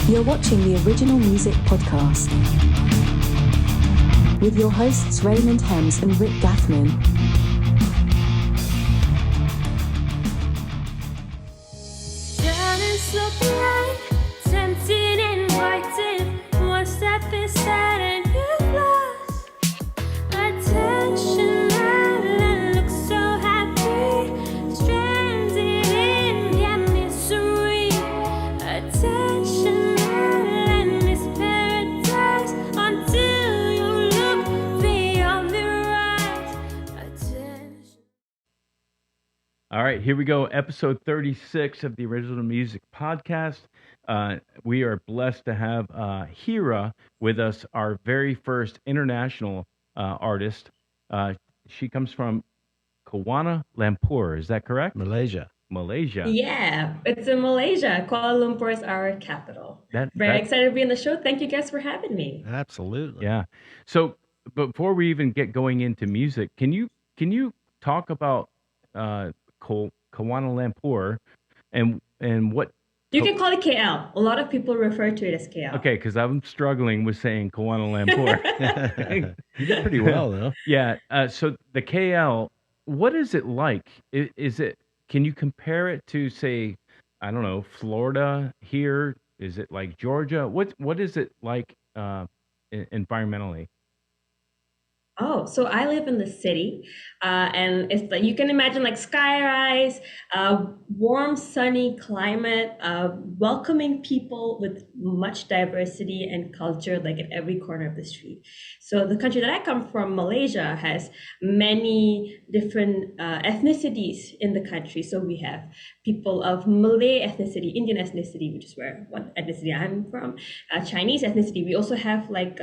You're watching the Original Music Podcast with your hosts Raymond Hems and Rick Gaffman. Shining so bright, tempting and inviting. One step inside and you've lost attention. I look so happy, stranded in their misery. Attention, island is paradise until you look beyond the rise. Attention. All right, here we go. Episode 36 of the Original Music Podcast. We are blessed to have Heerraa with us, our very first international artist. She comes from Kuala Lumpur. Is that correct? Malaysia. Malaysia. Yeah, it's in Malaysia. Kuala Lumpur is our capital. Very excited to be on the show. Thank you guys for having me. Absolutely. Yeah. So before we even get going into music, can you talk about Kuala Lumpur and what? You can call it KL. A lot of people refer to it as KL. Okay, because I'm struggling with saying Kuala Lumpur. You did pretty well, though. Yeah. So the KL, what is it like? Is it? Can you compare it to, say, I don't know, Florida here? Is it like Georgia? What is it like environmentally? Oh, so I live in the city, and it's like you can imagine like skyrise, warm, sunny climate, welcoming people with much diversity and culture, like at every corner of the street. So the country that I come from, Malaysia, has many different ethnicities in the country. So we have people of Malay ethnicity, Indian ethnicity, which is where one ethnicity I'm from, Chinese ethnicity. We also have like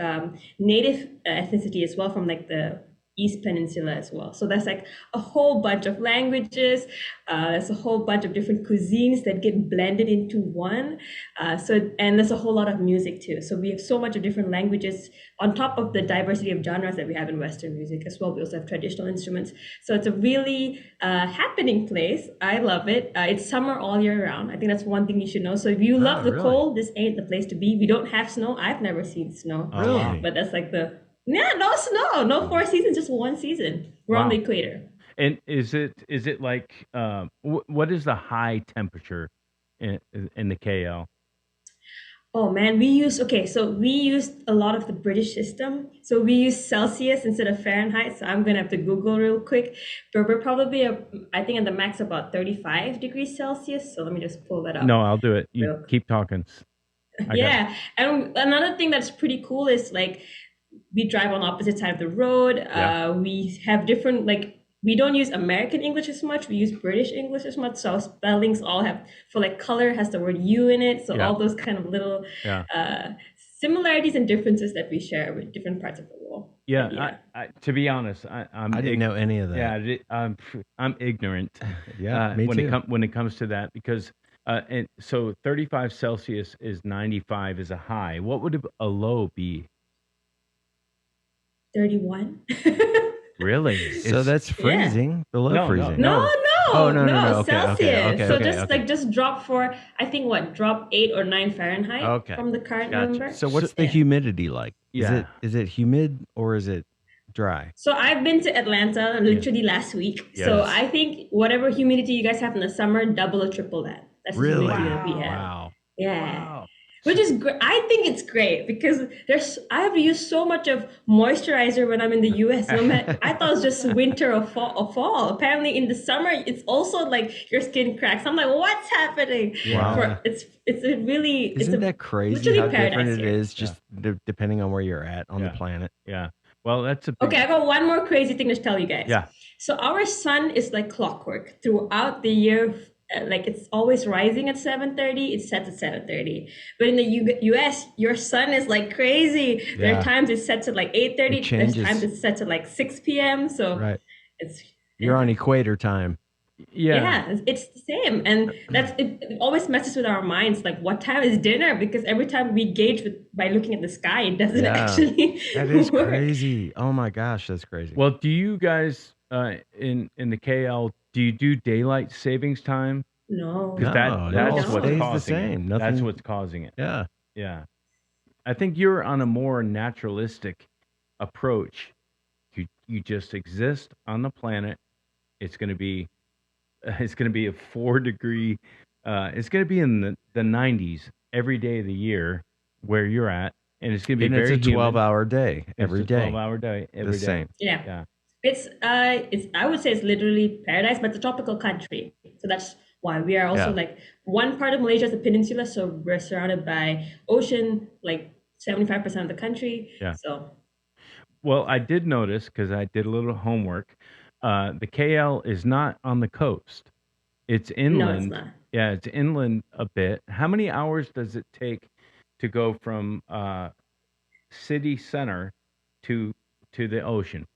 native ethnicity as well from like the East Peninsula as well. So that's like a whole bunch of languages. There's a whole bunch of different cuisines that get blended into one. And there's a whole lot of music too. So we have so much of different languages on top of the diversity of genres that we have in Western music as well. We also have traditional instruments. So it's a really happening place. I love it. It's summer all year round. I think that's one thing you should know. So if you love the really? cold, this ain't the place to be. We don't have snow. I've never seen snow. Really? But that's like no snow, no 4 seasons, just one season. We're on the equator. And is it like what is the high temperature in the KL? Oh man, we use a lot of the British system. So we use Celsius instead of Fahrenheit. So I'm gonna have to Google real quick. But we're probably I think at the max about 35 degrees Celsius. So let me just pull that up. No, I'll do it. You keep talking. Yeah. And another thing that's pretty cool is like we drive on the opposite side of the road. We have different, like, we don't use American English as much. We use British English as much. So our spellings all have, for like color has the word U in it. So all those kind of little similarities and differences that we share with different parts of the world. Yeah. I, to be honest, I didn't know any of that. Yeah, I'm ignorant. Me too. When it comes to that, because and so 35 Celsius is 95 is a high. What would a low be? 31. Really? So that's freezing. Below freezing. No. Oh, no. Okay, Celsius. okay. Just drop for, I think 8 or 9 Fahrenheit from the current number. So what's the humidity like? Yeah. Is it humid or is it dry? So I've been to Atlanta literally last week. Yes. So I think whatever humidity you guys have in the summer, double or triple that. That's the humidity that we have. Wow. Yeah. Wow. Which is great. I think it's great because I have to use so much of moisturizer when I'm in the US. I thought it was just winter or fall. Apparently in the summer, it's also like your skin cracks. I'm like, what's happening? Wow. Isn't that crazy how different it is just depending on where you're at on the planet? Yeah. Well, that's Okay, I got one more crazy thing to tell you guys. Yeah. So our sun is like clockwork throughout the year. Like it's always rising at 7:30, it sets at 7:30. But in the US, your sun is like crazy. There are times it sets at like 8:30. There's times it sets at like 6 p.m. So you're on equator time. Yeah, it's the same, and it always messes with our minds. Like, what time is dinner? Because every time we gauge by looking at the sky, it doesn't actually. That is work. crazy. Oh my gosh, that's crazy. Well, do you guys in the KL, do you do daylight savings time? No. Because that's what's stays causing the same. it. That's what's causing it. Yeah. Yeah. I think you're on a more naturalistic approach. You just exist on the planet. It's going to be it's going to be a 4 degree. It's going to be in the 90s every day of the year where you're at, and it's going to be And it's very a humid. 12-hour day every It's a day. 12-hour day every The day. same. Yeah. Yeah. It's I would say it's literally paradise, but it's a tropical country. So that's why we are also Yeah. like one part of Malaysia is a peninsula, so we're surrounded by ocean, like 75% of the country. Yeah. So Well, I did notice because I did a little homework. The KL is not on the coast. It's no, it's inland. not. Yeah, it's inland a bit. How many hours does it take to go from city center to the ocean?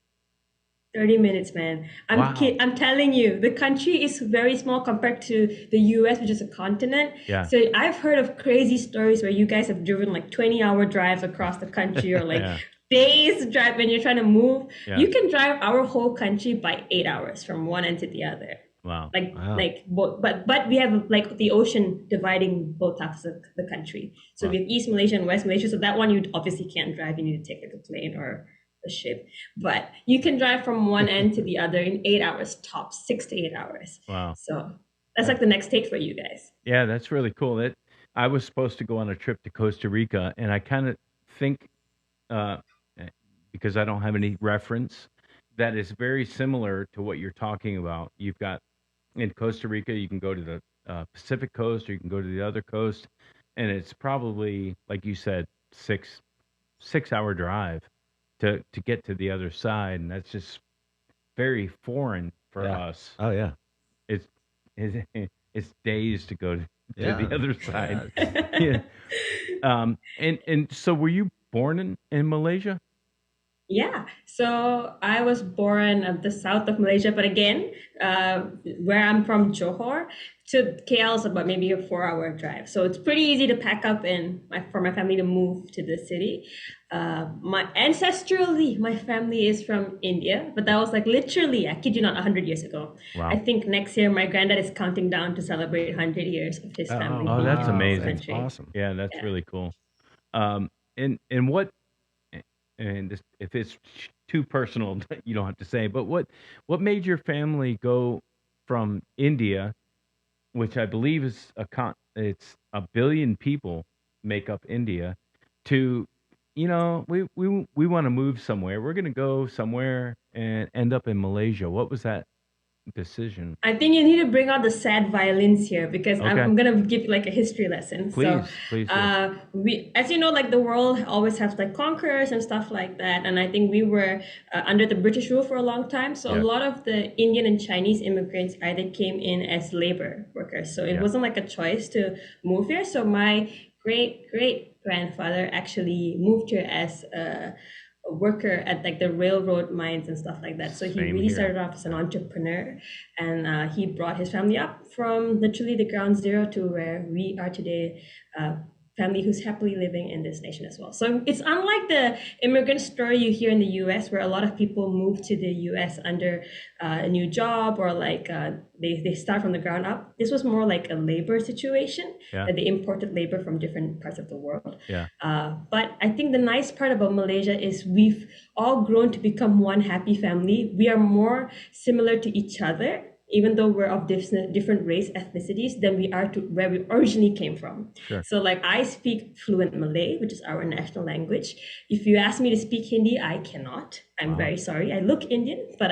30 minutes, man. Wow. I'm telling you, the country is very small compared to the US, which is a continent. Yeah. So I've heard of crazy stories where you guys have driven like 20-hour drives across the country or like Yeah. days drive when you're trying to move. Yeah. You can drive our whole country by 8 hours from one end to the other. Wow. Like both, but we have like the ocean dividing both halves of the country. So Wow. we have East Malaysia and West Malaysia. So that one you obviously can't drive. You need to take like a plane or a ship. But you can drive from one end to the other in 8 hours tops, 6 to 8 hours. Wow. So that's like the next stage for you guys. Yeah, that's really cool. That I was supposed to go on a trip to Costa Rica, and I kind of think, uh, because I don't have any reference, that is very similar to what you're talking about. You've got in Costa Rica, you can go to the Pacific coast, or you can go to the other coast, and it's probably, like you said, 6 hour drive to get to the other side, and that's just very foreign for Yeah. us. Oh yeah. It's it's days to go to Yeah. the other side. Yeah. And so were you born in Malaysia? Yeah, so I was born at the south of Malaysia, but again, where I'm from, Johor, to KL is about maybe a 4-hour drive. So it's pretty easy to pack up and for my family to move to the city. My ancestrally, my family is from India, but that was like literally, I kid you not, 100 years ago. Wow. I think next year my granddad is counting down to celebrate 100 years of his family. Oh, being that's in this amazing. That's country. awesome. Yeah, that's Yeah. really cool. And what, and this, if it's too personal, you don't have to say, but what made your family go from India, which I believe is it's a billion people make up India, to, we want to move somewhere. We're going to go somewhere and end up in Malaysia. What was that decision? I think you need to bring out the sad violins here because Okay. I'm gonna give you like a history lesson. Please do. We, as you know, like the world always has like conquerors and stuff like that, and I think we were under the British rule for a long time. So Yeah. a lot of the Indian and Chinese immigrants either came in as labor workers, so it Yeah. wasn't like a choice to move here. So my great grandfather actually moved here as a worker at like the railroad mines and stuff like that. So he Same really here. started off as an entrepreneur, and he brought his family up from literally the ground zero to where we are today. Family who's happily living in this nation as well. So it's unlike the immigrant story you hear in the US, where a lot of people move to the US under a new job or like they start from the ground up. This was more like a labor situation, Yeah. that they imported labor from different parts of the world. Yeah. But I think the nice part about Malaysia is we've all grown to become one happy family. We are more similar to each other, even though we're of different race ethnicities than we are to where we originally came from. Sure. So like I speak fluent Malay, which is our national language. If you ask me to speak Hindi, I cannot. I'm very sorry. I look Indian, but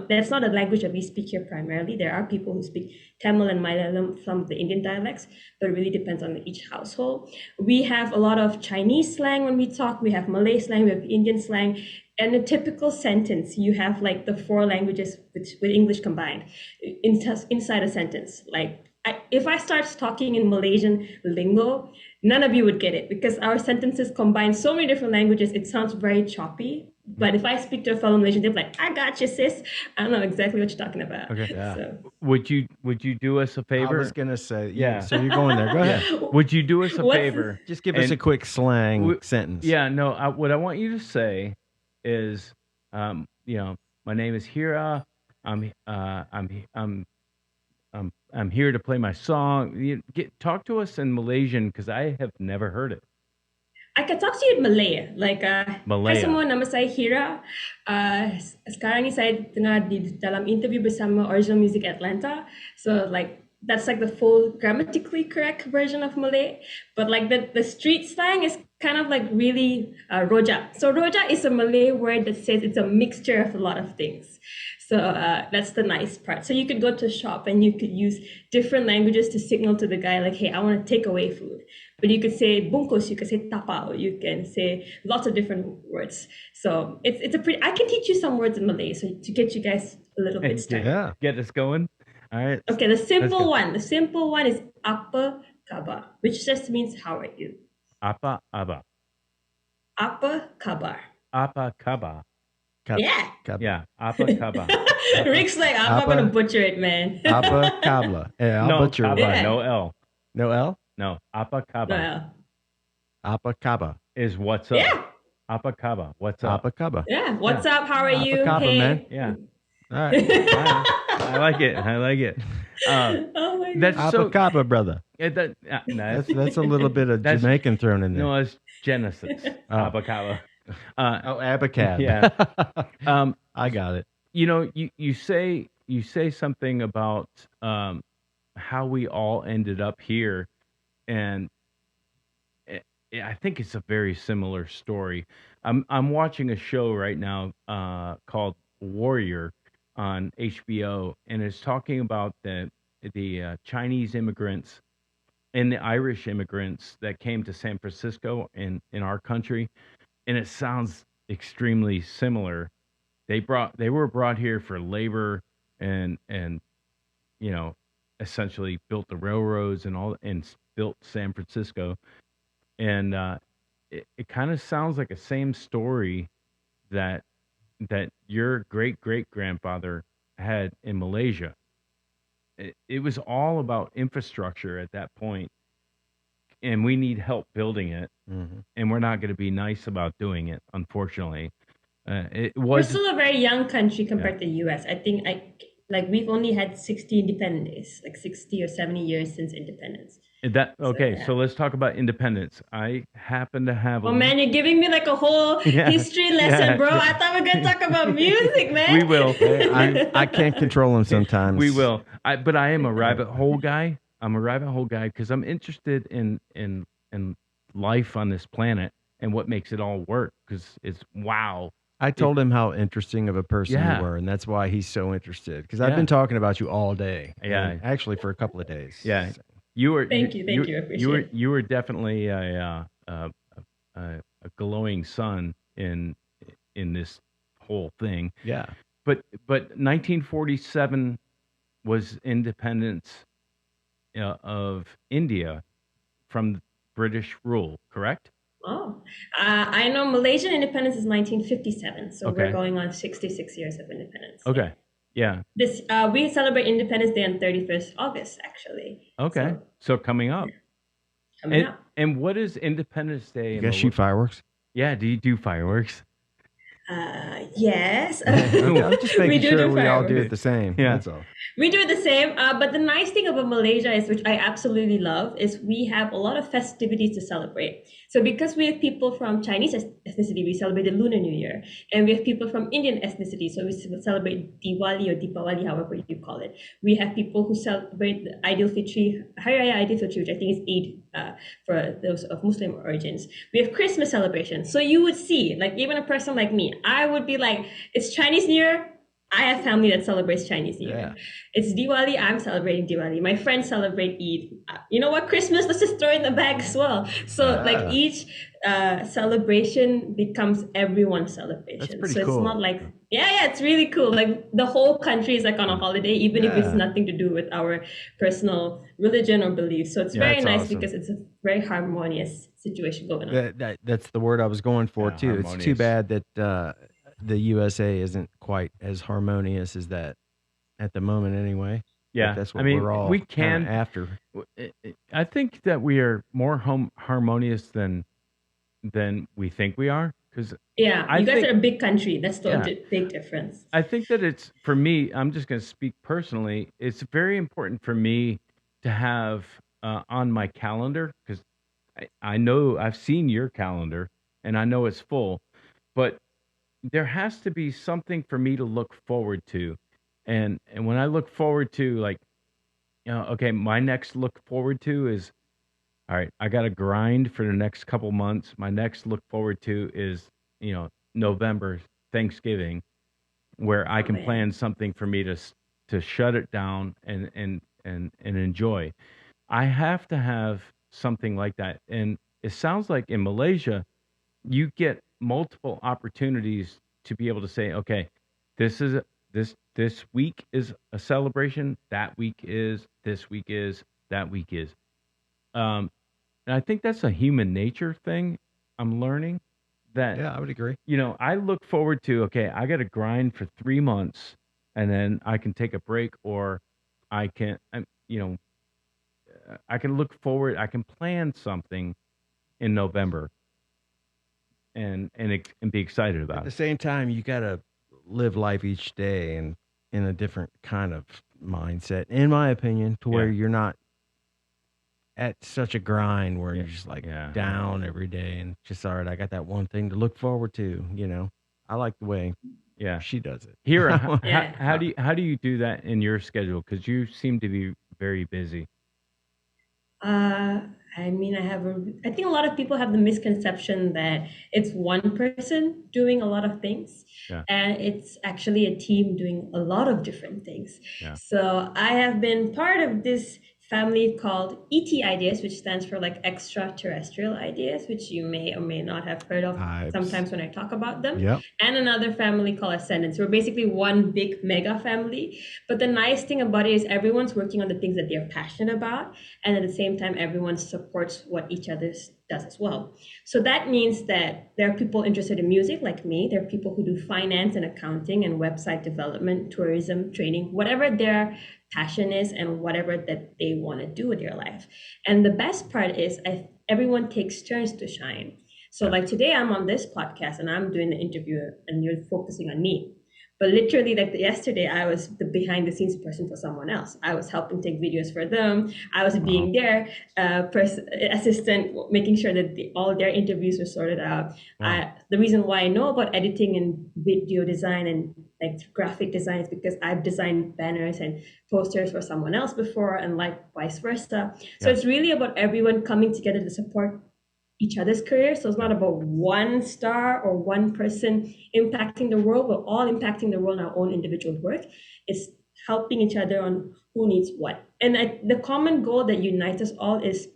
that's not a language that we speak here primarily. There are people who speak Tamil and Malayalam, some of the Indian dialects, but it really depends on each household. We have a lot of Chinese slang when we talk. We have Malay slang, we have Indian slang. And a typical sentence, you have like the 4 languages with English combined inside a sentence. Like if I start talking in Malaysian lingo, none of you would get it because our sentences combine so many different languages. It sounds very choppy. But if I speak to a fellow Malaysian, they're like, "I got you, sis." I don't know exactly what you're talking about. Okay. Yeah. So, Would you do us a I favor? was gonna say, Yeah. So you're going there. Go ahead. Would you do us a What's- favor? Just give us And a quick slang w- sentence. Yeah, no. What I want you to say is, my name is Heerraa. I'm here to play my song. Talk to us in Malaysian because I have never heard it. I can talk to you in Malay. Like, hai Malaya. semua, nama saya Heerraa. Sekarang ni saya tengah di dalam interview bersama Original Music Atlanta. So like, that's like the full grammatically correct version of Malay. But like the street slang is kind of like really rojak. So rojak is a Malay word that says it's a mixture of a lot of things. So that's the nice part. So you could go to a shop and you could use different languages to signal to the guy like, hey, I want to take away food. But you could say bungkus, you could say tapau, you can say lots of different words. So it's a pretty. I can teach you some words in Malay, so to get you guys a little bit started. Yeah. Get us going. All right. Okay, the simple go. one. The simple one is apa kabar, which just means how are you. Apa aba. Apa kabar. Apa kaba. Yeah. Yeah. Apa kaba. Rick's like, I'm not gonna butcher it, man. Apa kabla. Yeah, I'll No butcher kaba. it. Yeah. No L. No L? No. Apa kaba Well, Apa kaba. is what's up. yeah. Apa kaba. What's up. Apa kaba. Yeah. What's up? How are Apa you? kaba, Hey. man. Yeah. All right. I like it. I like it. Oh my god. That's Apa so. kaba, brother. No, That's a little bit of That's- Jamaican thrown in there. no, it's Genesis. Oh. Apa kaba. Oh, abacab. Yeah. I got it. You know, you say something about how we all ended up here, and I think it's a very similar story. I'm watching a show right now called Warrior on HBO, and it's talking about the Chinese immigrants and the Irish immigrants that came to San Francisco in our country, and it sounds extremely similar. They were brought here for labor and you know, essentially built the railroads and all, and built San Francisco. And it kind of sounds like the same story that your great grandfather had in Malaysia. It was all about infrastructure at that point, and we need help building it, and we're not going to be nice about doing it, unfortunately. It We're was still a very young country compared to the US. I think we've only had 60 independent days, like 60 or 70 years since independence. that. Okay, yeah. so let's talk about independence. I happen to have. Oh man, you're giving me like a whole Yeah. history lesson, Yeah. bro. I thought we are gonna talk about music, man. We will. I can't control him sometimes. We will. But I am a rabbit hole guy. I'm a rabbit hole guy because I'm interested in life on this planet and what makes it all work. Because it's wow. I told him how interesting of a person Yeah. you were, and that's why he's so interested. Because I've Yeah. been talking about you all day. Yeah. and actually for a couple of days. Yeah. You were. Thank you, I appreciate it. You were definitely a glowing sun in this whole thing. Yeah. But 1947 was independence of India from British rule, correct? Oh, I know Malaysian independence is 1957, so Okay. we're going on 66 years of independence. Okay. Yeah. This we celebrate Independence Day on 31st August, actually. Okay. So coming up. Coming And, up. and what is Independence Day? You in guys shoot fireworks? Yeah. Do you do fireworks? Yes. I'm just making We do sure we all fireworks. do it the same. Yeah. That's all. We do it the same, but the nice thing about Malaysia is, which I absolutely love, is we have a lot of festivities to celebrate. So because we have people from Chinese ethnicity, we celebrate the Lunar New Year, and we have people from Indian ethnicity, so we celebrate Diwali or Deepawali, however you call it. We have people who celebrate the Aidil Fitri, Hari Raya Aidil Fitri, which I think is Eid for those of Muslim origins. We have Christmas celebrations. So you would see, like even a person like me, I would be like, it's Chinese New Year. I have family that celebrates Chinese New Year. Yeah. It's Diwali. I'm celebrating Diwali. My friends celebrate Eid. You know what? Christmas, let's just throw it in the bag as well. So like each celebration becomes everyone's celebration. That's pretty so cool. it's not like, yeah, it's really cool. Like the whole country is like on a holiday, even if Yeah. it's nothing to do with our personal religion or beliefs. So it's Yeah, very that's nice awesome. because it's a very harmonious situation going on. That's the word I was going for Yeah, too. It's too harmonious. bad that the USA isn't quite as harmonious as that at the moment, anyway. Yeah. But that's what I mean, we're all we kinda can. after. I think that we are more harmonious than we think we are. Because Yeah, I you guys think- are a big country. That's the Yeah. big difference. I think that it's, for me, I'm just going to speak personally. It's very important for me to have on my calendar, because I know I've seen your calendar and I know it's full, but there has to be something for me to look forward to. And when I look forward to, like, okay, my next look forward to is, all right, I got to grind for the next couple months. My next look forward to is, November, Thanksgiving, where I Oh can man. plan something for me to shut it down and enjoy. I have to have something like that. And it sounds like in Malaysia, you get multiple opportunities to be able to say, okay, this is this week is a celebration, that week is, this week is, that week is. Um, and I think that's a human nature thing. I'm learning that, Yeah, I would agree. I look forward to, okay, I got to grind for 3 months and then I can take a break, or I can, I can look forward, I can plan something in November and be excited At about the it. same time, you got to live life each day and in a different kind of mindset, in my opinion, to where Yeah. you're not at such a grind where Yeah. you're just like Yeah. down every day and just all right. I got that one thing to look forward to. I like the way Yeah. she does it. Here, Yeah. how do you do that in your schedule? Because you seem to be very busy. Uh, I mean, I think a lot of people have the misconception that it's one person doing a lot of things, Yeah. and it's actually a team doing a lot of different things. Yeah. So I have been part of this family called ET Ideas, which stands for like extraterrestrial ideas, which you may or may not have heard of Vibes. sometimes when I talk about them. Yep. And another family called Ascendants. We're basically one big mega family. But the nice thing about it is everyone's working on the things that they're passionate about, and at the same time everyone supports what each other does as well. So that means that there are people interested in music like me, there are people who do finance and accounting and website development, tourism, training, whatever their passion is and whatever that they want to do with their life. And the best part is everyone takes turns to shine. So Yeah. like today I'm on this podcast and I'm doing the interview and you're focusing on me. But literally, like yesterday, I was the behind the scenes person for someone else. I was helping take videos for them. I was being their assistant, making sure that all their interviews were sorted out. Wow. The reason why I know about editing and video design and like graphic design is because I've designed banners and posters for someone else before, and like vice versa. So Yeah. it's really about everyone coming together to support each other's careers. So it's not about one star or one person impacting the world. We're all impacting the world in our own individual work. It's helping each other on who needs what. And the common goal that unites us all is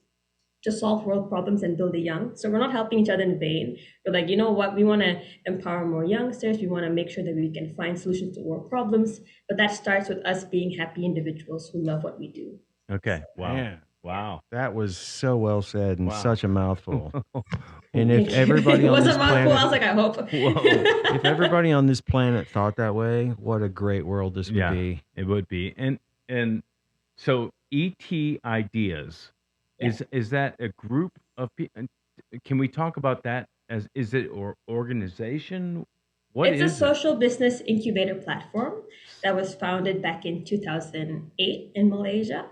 to solve world problems and build the young. So we're not helping each other in vain. We're like, you know what? We want to empower more youngsters. We want to make sure that we can find solutions to world problems. But that starts with us being happy individuals who love what we do. Okay. Wow. Man, Wow. that was so well said and Wow. such a mouthful. And if Thank you. everybody It on this wasn't mouthful. I was planet, like, I hope. Whoa. if everybody on this planet thought that way, what a great world this would Yeah. be. It would be. And so ET Ideas, is that a group of people? Can we talk about that as, is it or organization? What It's a is it? social business incubator platform that was founded back in 2008 in Malaysia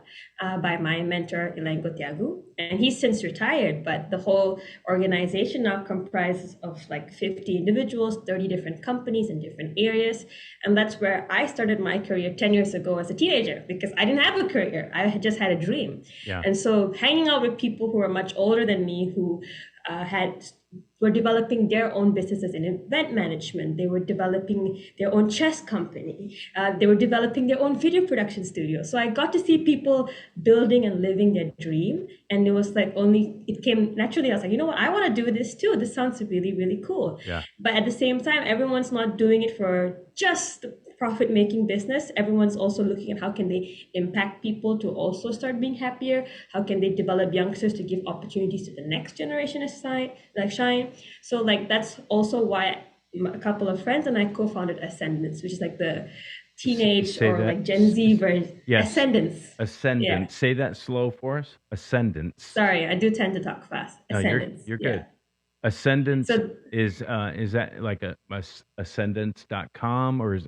by my mentor, Ilengo Tiagu. And he's since retired, but the whole organization now comprises of like 50 individuals, 30 different companies in different areas. And that's where I started my career 10 years ago as a teenager, because I didn't have a career. I had just had a dream. Yeah. And so hanging out with people who are much older than me, who were developing their own businesses in event management. They were developing their own chess company. They were developing their own video production studio. So I got to see people building and living their dream. And it was like it came naturally. I was like, you know what? I want to do this too. This sounds really, really cool. Yeah. But at the same time, everyone's not doing it for just profit-making business. Everyone's also looking at how can they impact people to also start being happier. How can they develop youngsters to give opportunities to the next generation to shine. So like that's also why a couple of friends and I co-founded Ascendants, which is like the teenage Say or that. like Gen Z version. Yes. Ascendants. Ascendant. Yeah. Say that slow for us. Ascendants. Sorry, I do tend to talk fast. No, Ascendants. you're good. Ascendance So is that like ascendance.com or is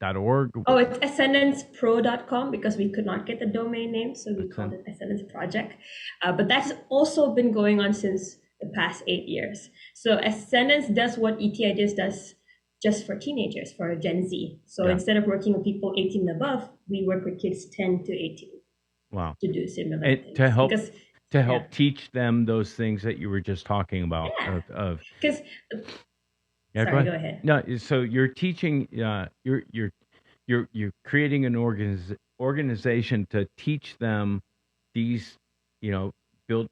.org? oh, it's ascendancepro.com because we could not get the domain name, so we called Ascend- it Ascendance Project. But that's also been going on since the past 8 years. So Ascendance does what ET Ideas does just for teenagers, for Gen Z. So Yeah. instead of working with people 18 and above, we work with kids 10 to 18 Wow. to do similar And things. to help Because teach them those things that you were just talking about Yeah. of because yeah, sorry, go ahead. No, so you're teaching you're creating an organization to teach them these, build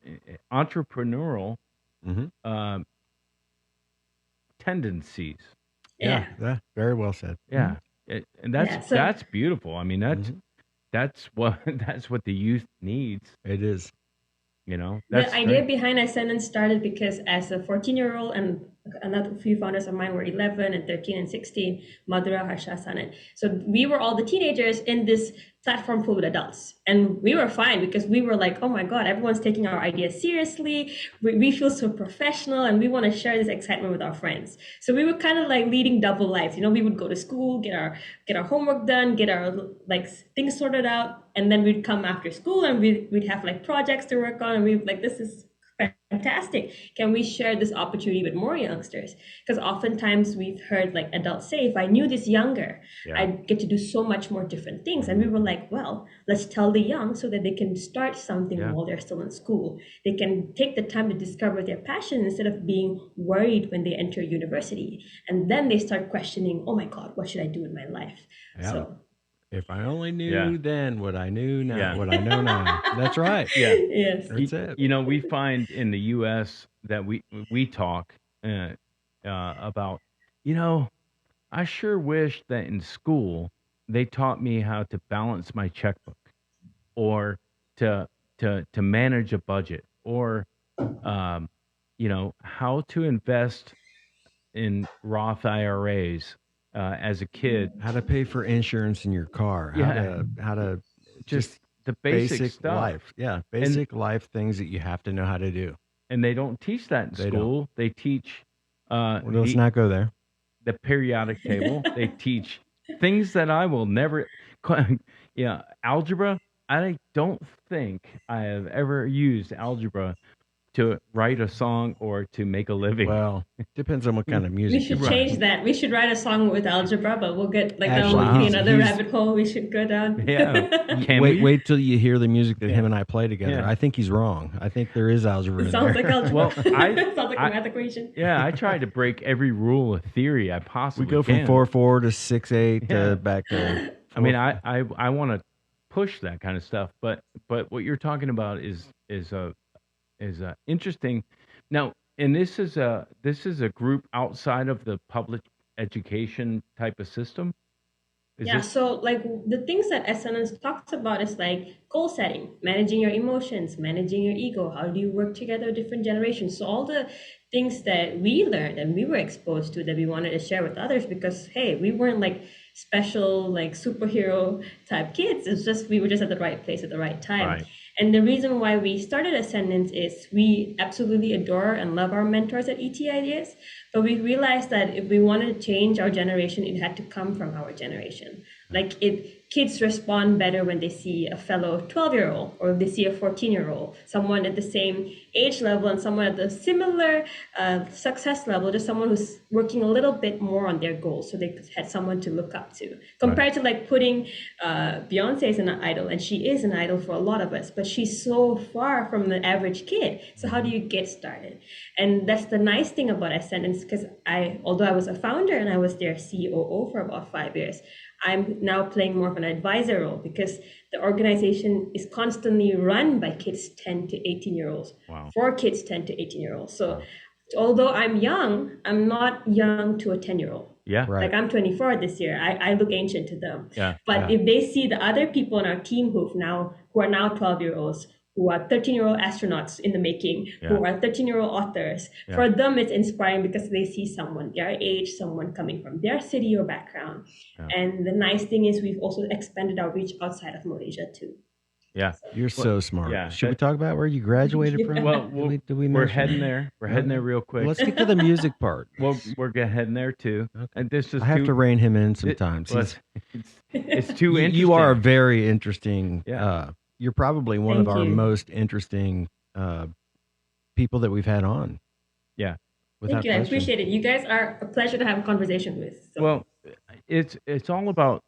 entrepreneurial um, tendencies. Yeah. Very well said. Yeah. And that's Yeah, so- that's beautiful. I mean, that's what that's what the youth needs, It is. That's The idea great. behind Ascendance started because as a 14-year-old and another few founders of mine were 11 and 13 and 16, Madhura, Harsha, Sanan. So we were all the teenagers in this platform full with adults. And we were fine because we were like, oh my God, everyone's taking our ideas seriously. We feel so professional and we want to share this excitement with our friends. So we were kind of like leading double lives. We would go to school, get our homework done, get our like things sorted out, and then we'd come after school and we'd have like projects to work on, and we'd like, this is fantastic. Can we share this opportunity with more youngsters? Because oftentimes we've heard like adults say, if I knew this younger, I'd get to do so much more different things. And we were like, well, let's tell the young so that they can start something while they're still in school. They can take the time to discover their passion instead of being worried when they enter university. And then they start questioning, oh my God, what should I do in my life? Yeah. So If I only knew then what I knew now, Yeah. what I know now. That's right. Yeah. yes. That's it. We find in the U.S. that we talk about, I sure wish that in school they taught me how to balance my checkbook, or to manage a budget, or how to invest in Roth IRAs as a kid. How to pay for insurance in your car. How to Just the basic stuff. life. Yeah, basic life things that you have to know how to do. And they don't teach that in They school. They teach Well, let's not go there. the periodic table. They teach things that I will never. Algebra. I don't think I have ever used algebra to write a song or to make a living. Well, depends on what kind of We music should you change that. We should write a song with algebra, but we'll get like that Actually, will be he's- another he's- rabbit hole we should go down. Yeah. Can wait, we? wait till you hear the music that him and I play together. Yeah. I think he's wrong. I think there is algebra It in sounds there. like algebra. Well, Sounds like I- a math equation. Yeah, I tried to break every rule of theory I possibly We go from can. 4/4 to 6/8 Yeah. to back to. I mean, I want to push that kind of stuff, but what you're talking about is interesting. Now, and this is a group outside of the public education type of system. So like the things that SNS talks about is like goal setting, managing your emotions, managing your ego. How do you work together with different generations? So all the things that we learned and we were exposed to that we wanted to share with others, because hey, we weren't like special like superhero type kids. It's just we were just at the right place at the right time. Right. And the reason why we started Ascendance is we absolutely adore and love our mentors at ET Ideas, but we realized that if we wanted to change our generation, it had to come from our generation. Like kids respond better when they see a fellow 12-year-old, or if they see a 14-year-old, someone at the same age level and someone at the similar success level, just someone who's working a little bit more on their goals, so they had someone to look up to. Compared to like putting Beyonce as an idol, and she is an idol for a lot of us, but she's so far from the average kid. So how do you get started? And that's the nice thing about Ascendance, because although I was a founder and I was their COO for about 5 years, I'm now playing more of an advisor role because the organization is constantly run by kids 10 to 18-year-olds, Wow. for kids 10 to 18-year-olds. So although I'm young, I'm not young to a 10-year-old. Yeah. Right. Like I'm 24 this year. I look ancient to them. Yeah. But if they see the other people on our team who are now 12-year-olds, who are 13-year-old astronauts in the making, who are 13-year-old authors, for them it's inspiring because they see someone their age, someone coming from their city or background. And the nice thing is we've also expanded our reach outside of Malaysia too. Yeah. You're so smart. yeah, Should we that- talk about where you graduated from? Well, Did we we're mention heading that? there. We're heading there real quick. Let's get to the music part. Well, we're heading there too. Okay. And this is I have too, to rein him in it- sometimes. well, He's- it's too interesting. you are a very interesting. Yeah. You're probably one of Thank our you. most interesting people that we've had on. Yeah. Thank you. I appreciate it. You guys are a pleasure to have a conversation with. So. Well, it's all about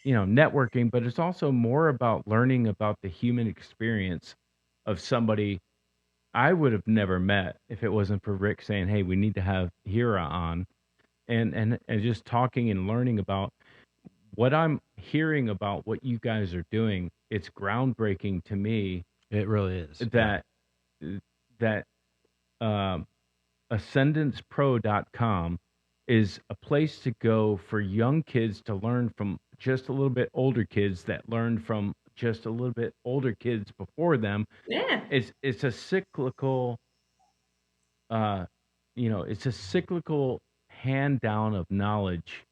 networking, but it's also more about learning about the human experience of somebody I would have never met if it wasn't for Rick saying, "Hey, we need to have Heerraa on," and just talking and learning about what I'm hearing about what you guys are doing. It's groundbreaking to me It really is. that ascendancepro.com is a place to go for young kids to learn from just a little bit older kids that learned from just a little bit older kids before them. Yeah. It's a cyclical it's a cyclical hand down of knowledge,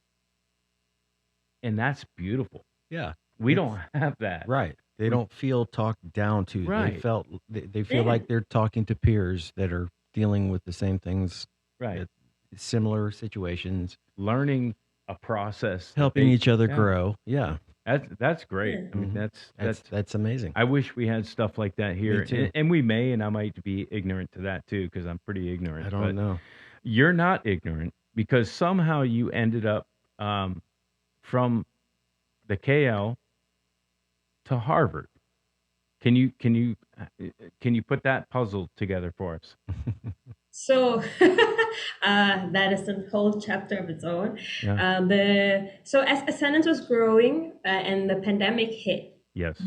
and that's beautiful. Yeah. We don't have that. Right. They don't feel talked down to. Right. They feel Yeah. like they're talking to peers that are dealing with the same things, Right. similar situations, Learning a process that helping they- each other yeah. grow. Yeah. That's great. Yeah. I mean, Mhm. that's That's amazing. I wish we had stuff like that here, too. and we may, and I might be ignorant to that too, because I'm pretty ignorant. I but don't know. You're not ignorant because somehow you ended up from the KL to Harvard. Can you put that puzzle together for us? So that is a whole chapter of its own. Yeah. So as Ascendance was growing and the pandemic hit, Yes.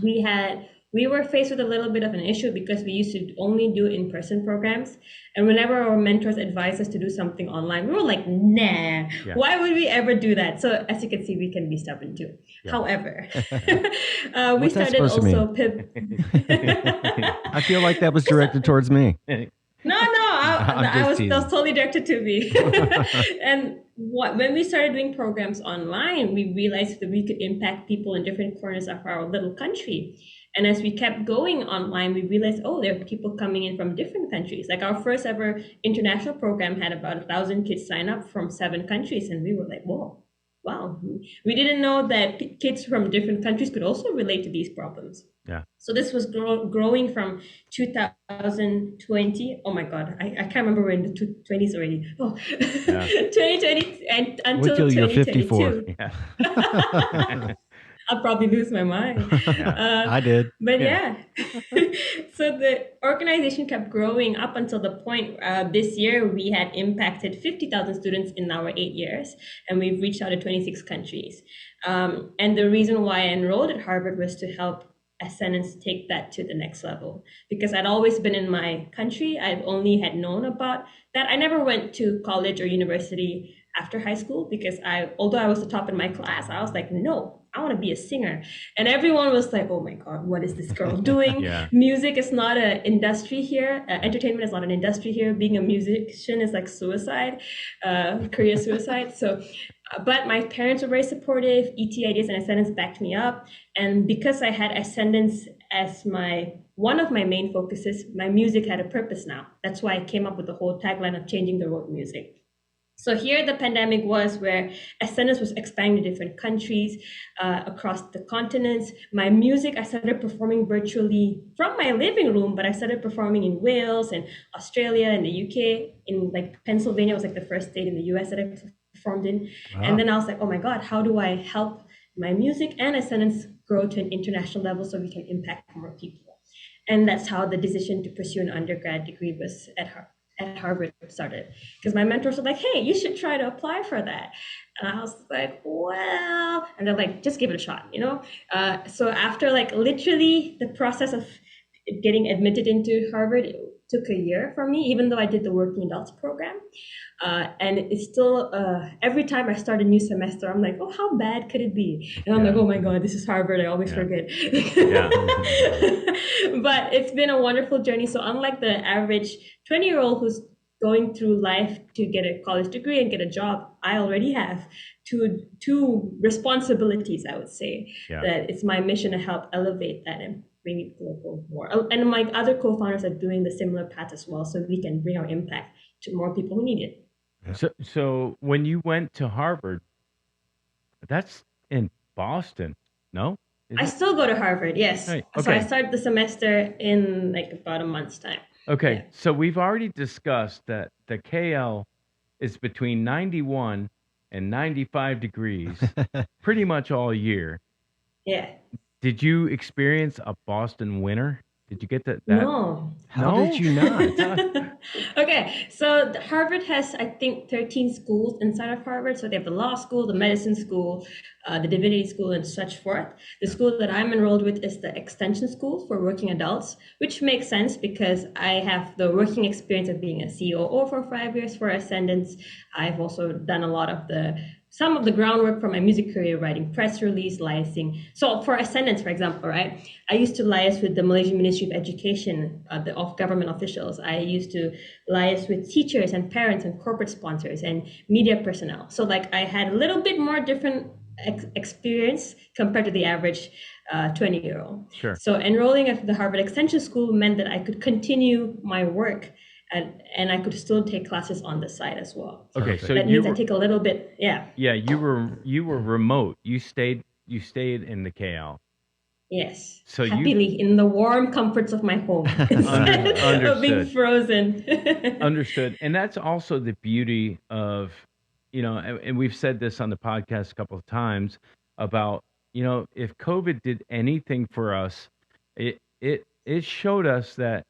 we were faced with a little bit of an issue because we used to only do in-person programs, and whenever our mentors advised us to do something online, we were like, nah, why would we ever do that? So as you can see, we can be stubborn too. Yeah. However, we What's that started supposed to also I feel like that was directed towards me. No, I'm that just was teasing. totally directed to me. And when we started doing programs online, we realized that we could impact people in different corners of our little country. And as we kept going online, we realized, oh, there are people coming in from different countries. Like our first ever international program had about 1,000 kids sign up from 7 countries, and we were like, whoa. Wow, we didn't know that kids from different countries could also relate to these problems. Yeah. So this was growing from 2020. Oh my God, I can't remember we're in the 20s already. Oh, Yeah. 2020 and until Wait till you're 2022. 54. Yeah. I'll probably lose my mind. I did. But Yeah. So the organization kept growing up until the point this year we had impacted 50,000 students in our 8 years, and we've reached out to 26 countries. And the reason why I enrolled at Harvard was to help Ascendance take that to the next level, because I'd always been in my country. I've only had known about that. I never went to college or university after high school because although I was the top in my class, I was like, no, I want to be a singer. And everyone was like, oh my God, what is this girl doing? Yeah. Music is not an industry here. Entertainment is not an industry here. Being a musician is like suicide, career suicide. So, but my parents were very supportive. ET Ideas and Ascendance backed me up. And because I had Ascendance as one of my main focuses, my music had a purpose now. That's why I came up with the whole tagline of changing the world music. So here the pandemic was where Ascendance was expanding to different countries across the continents. My music, I started performing virtually from my living room, but I started performing in Wales and Australia and the UK. In like Pennsylvania was like the first state in the US that I performed in. Wow. And then I was like, oh my God, how do I help my music and Ascendance grow to an international level so we can impact more people? And that's how the decision to pursue an undergrad degree was at Harvard started, because my mentors were like, hey, you should try to apply for that. And I was like, well, and they're like, just give it a shot, so after like literally the process of getting admitted into Harvard, it took a year for me, even though I did the working adults program. And it's still, every time I start a new semester, I'm like, oh, how bad could it be? And I'm like, oh my God, this is Harvard. I always forget. Yeah. But it's been a wonderful journey. So unlike the average 20-year-old who's going through life to get a college degree and get a job, I already have two responsibilities, I would say. Yeah. That it's my mission to help elevate that and bring it global more. Oh, and my other co-founders are doing the similar path as well, so we can bring our impact to more people who need it. So when you went to Harvard, that's in Boston, no? Is I it? still go to Harvard, yes. Right. So I Okay. start the semester in like about a month's time. Okay. Yeah. So we've already discussed that the KL is between 91 and 95 degrees pretty much all year. Yeah. Did you experience a Boston winter? Did you get that? No. How No? did you not? Okay, so Harvard has, I think, 13 schools inside of Harvard. So they have the law school, the medicine school, the divinity school, and such forth. The school that I'm enrolled with is the extension school for working adults, which makes sense because I have the working experience of being a COO for 5 years for Ascendance. I've also done a lot of some of the groundwork for my music career, writing press release, liaising. So for Ascendance, for example, right, I used to liaise with the Malaysian Ministry of Education, of government officials. I used to liaise with teachers and parents and corporate sponsors and media personnel. So like I had a little bit more different experience compared to the average 20-year-old. Sure. So enrolling at the Harvard Extension School meant that I could continue my work and I could still take classes on the side as well. Okay, so That you means I were, take a little bit, yeah. yeah, you were remote. You stayed in the KL. Yes. So you- happily in the warm comforts of my home instead of being Understood. frozen. Understood. And that's also the beauty of, and we've said this on the podcast a couple of times about, if COVID did anything for us, it showed us that,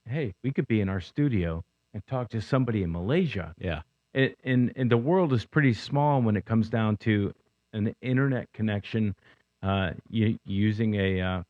hey, we could be in our studio and talk to somebody in Malaysia. Yeah. And the world is pretty small when it comes down to an internet connection, using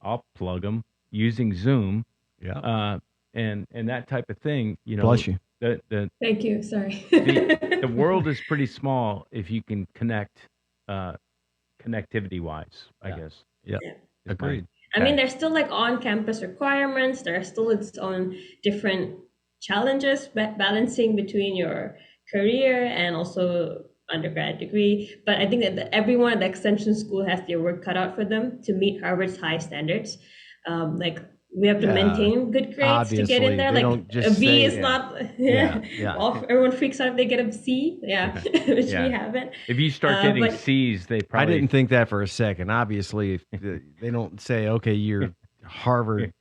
I'll plug them using Zoom, Yeah. and that type of thing. Bless you. The Thank you. Sorry. the world is pretty small if you can connect, connectivity wise, I guess. Yeah. Yeah. is my Agreed. I mean, take. there's still like on-campus requirements. There are still its own different challenges, balancing between your career and also undergrad degree. But I think that everyone at the extension school has their work cut out for them to meet Harvard's high standards. Like we have to Yeah, maintain good grades to get obviously. in there. They Like don't just a B say- is yeah. not. Yeah. Everyone freaks out if they get a C. Yeah, which Yeah. we haven't. If you start getting but- C's, they I probably didn't think that for a second. Obviously, if they don't say, okay, you're Harvard,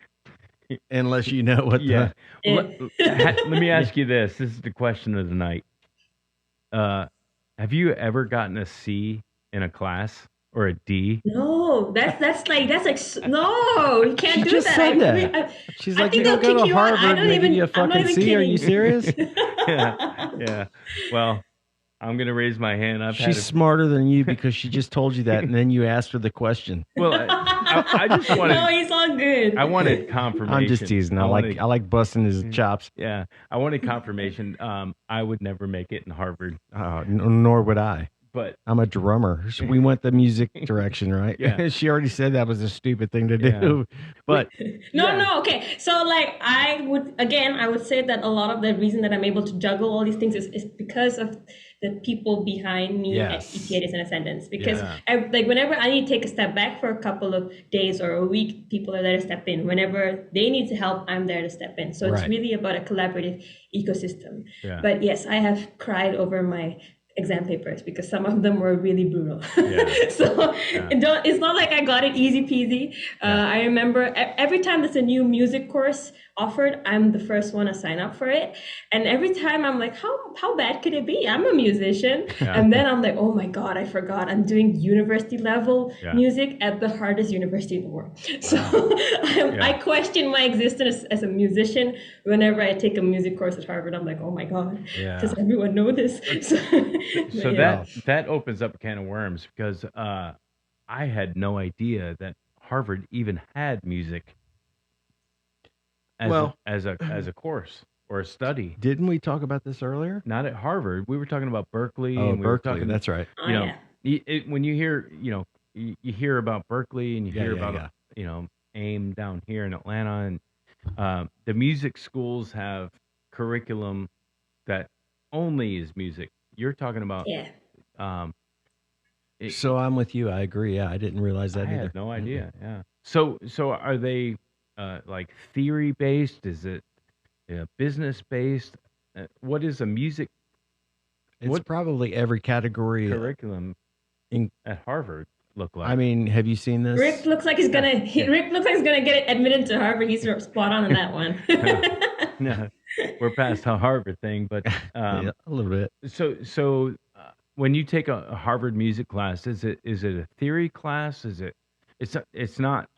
unless you know what Yeah. Yeah. Let me ask you this. This is the question of the night. Have you ever gotten a C in a class or a D? No, that's like no, you can't She do just that. said that. I She's I like, think you don't they'll go kick to you out. I Harvard don't and they give even- you a I'm not fucking even C. Are you kidding. serious? Yeah. Well, I'm gonna raise my hand. I've had She's smarter than you because she just told you that, and then you asked her the question. well, I just wanted. No, he's all good. I wanted confirmation. I'm just teasing. I wanted- like busting his chops. Yeah, I wanted confirmation. I would never make it in Harvard, Nor would I. but I'm a drummer. We went the music direction, right? Yeah. She already said that was a stupid thing to do. But No. Okay. So like I would say that a lot of the reason that I'm able to juggle all these things is because of the people behind me Yes. at ETAs and Ascendance. Because Yeah. like whenever I need to take a step back for a couple of days or a week, people are there to step in. Whenever they need help, I'm there to step in. So it's Right. really about a collaborative ecosystem. Yeah. But yes, I have cried over my exam papers because some of them were really brutal. Yeah. So Yeah. it's not like I got it easy peasy. I remember every time there's a new music course offered, I'm the first one to sign up for it. And every time I'm like, how bad could it be? I'm a musician. Yeah. And then I'm like, oh my God, I forgot. I'm doing university level Yeah. music at the hardest university in the world. So I question my existence as a musician whenever I take a music course at Harvard. I'm like, oh my God, Yeah. does everyone know this? So Yeah. that opens up a can of worms because I had no idea that Harvard even had music as Well- as a course or a study. didn't we talk about this earlier? Not at Harvard. We were talking about Berkeley. Oh, and we were Berkeley. talking, That's right. Oh, you know, yeah. when you hear, you hear about Berkeley and you Yeah, hear yeah, about, AIM down here in Atlanta, and the music schools have curriculum that only is music. You're talking about Yeah. So I'm with you. I agree. Yeah, I didn't realize I that either. had no idea. Yeah. So are they like theory based? Is it business based? What is a music It's what probably every category. curriculum In, at Harvard look I like? mean, have you seen this? Rick looks like he's gonna. Yeah. Rick looks like he's gonna get admitted to Harvard. He's spot on that one. No, we're past the Harvard thing, but Yeah, a little bit. so when you take a Harvard music class, is it a theory class? It's not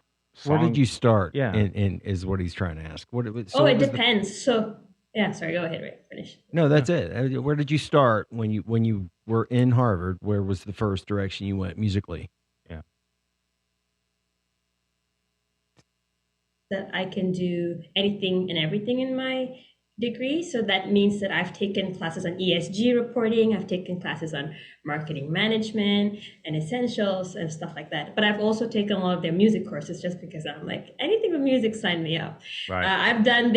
Where did song. you start? Yeah. In is what he's trying to ask. Oh, what it was the- depends. So yeah, sorry. Go ahead, Rick. Finish. no, that's it. Where did you start when you were in Harvard? Where was the first direction you went musically? Yeah. That I can do anything and everything in my degree. So that means that I've taken classes on ESG reporting, I've taken classes on marketing management and essentials and stuff like that. But I've also taken a lot of their music courses just because I'm like, anything with music, sign me up. Right. I've done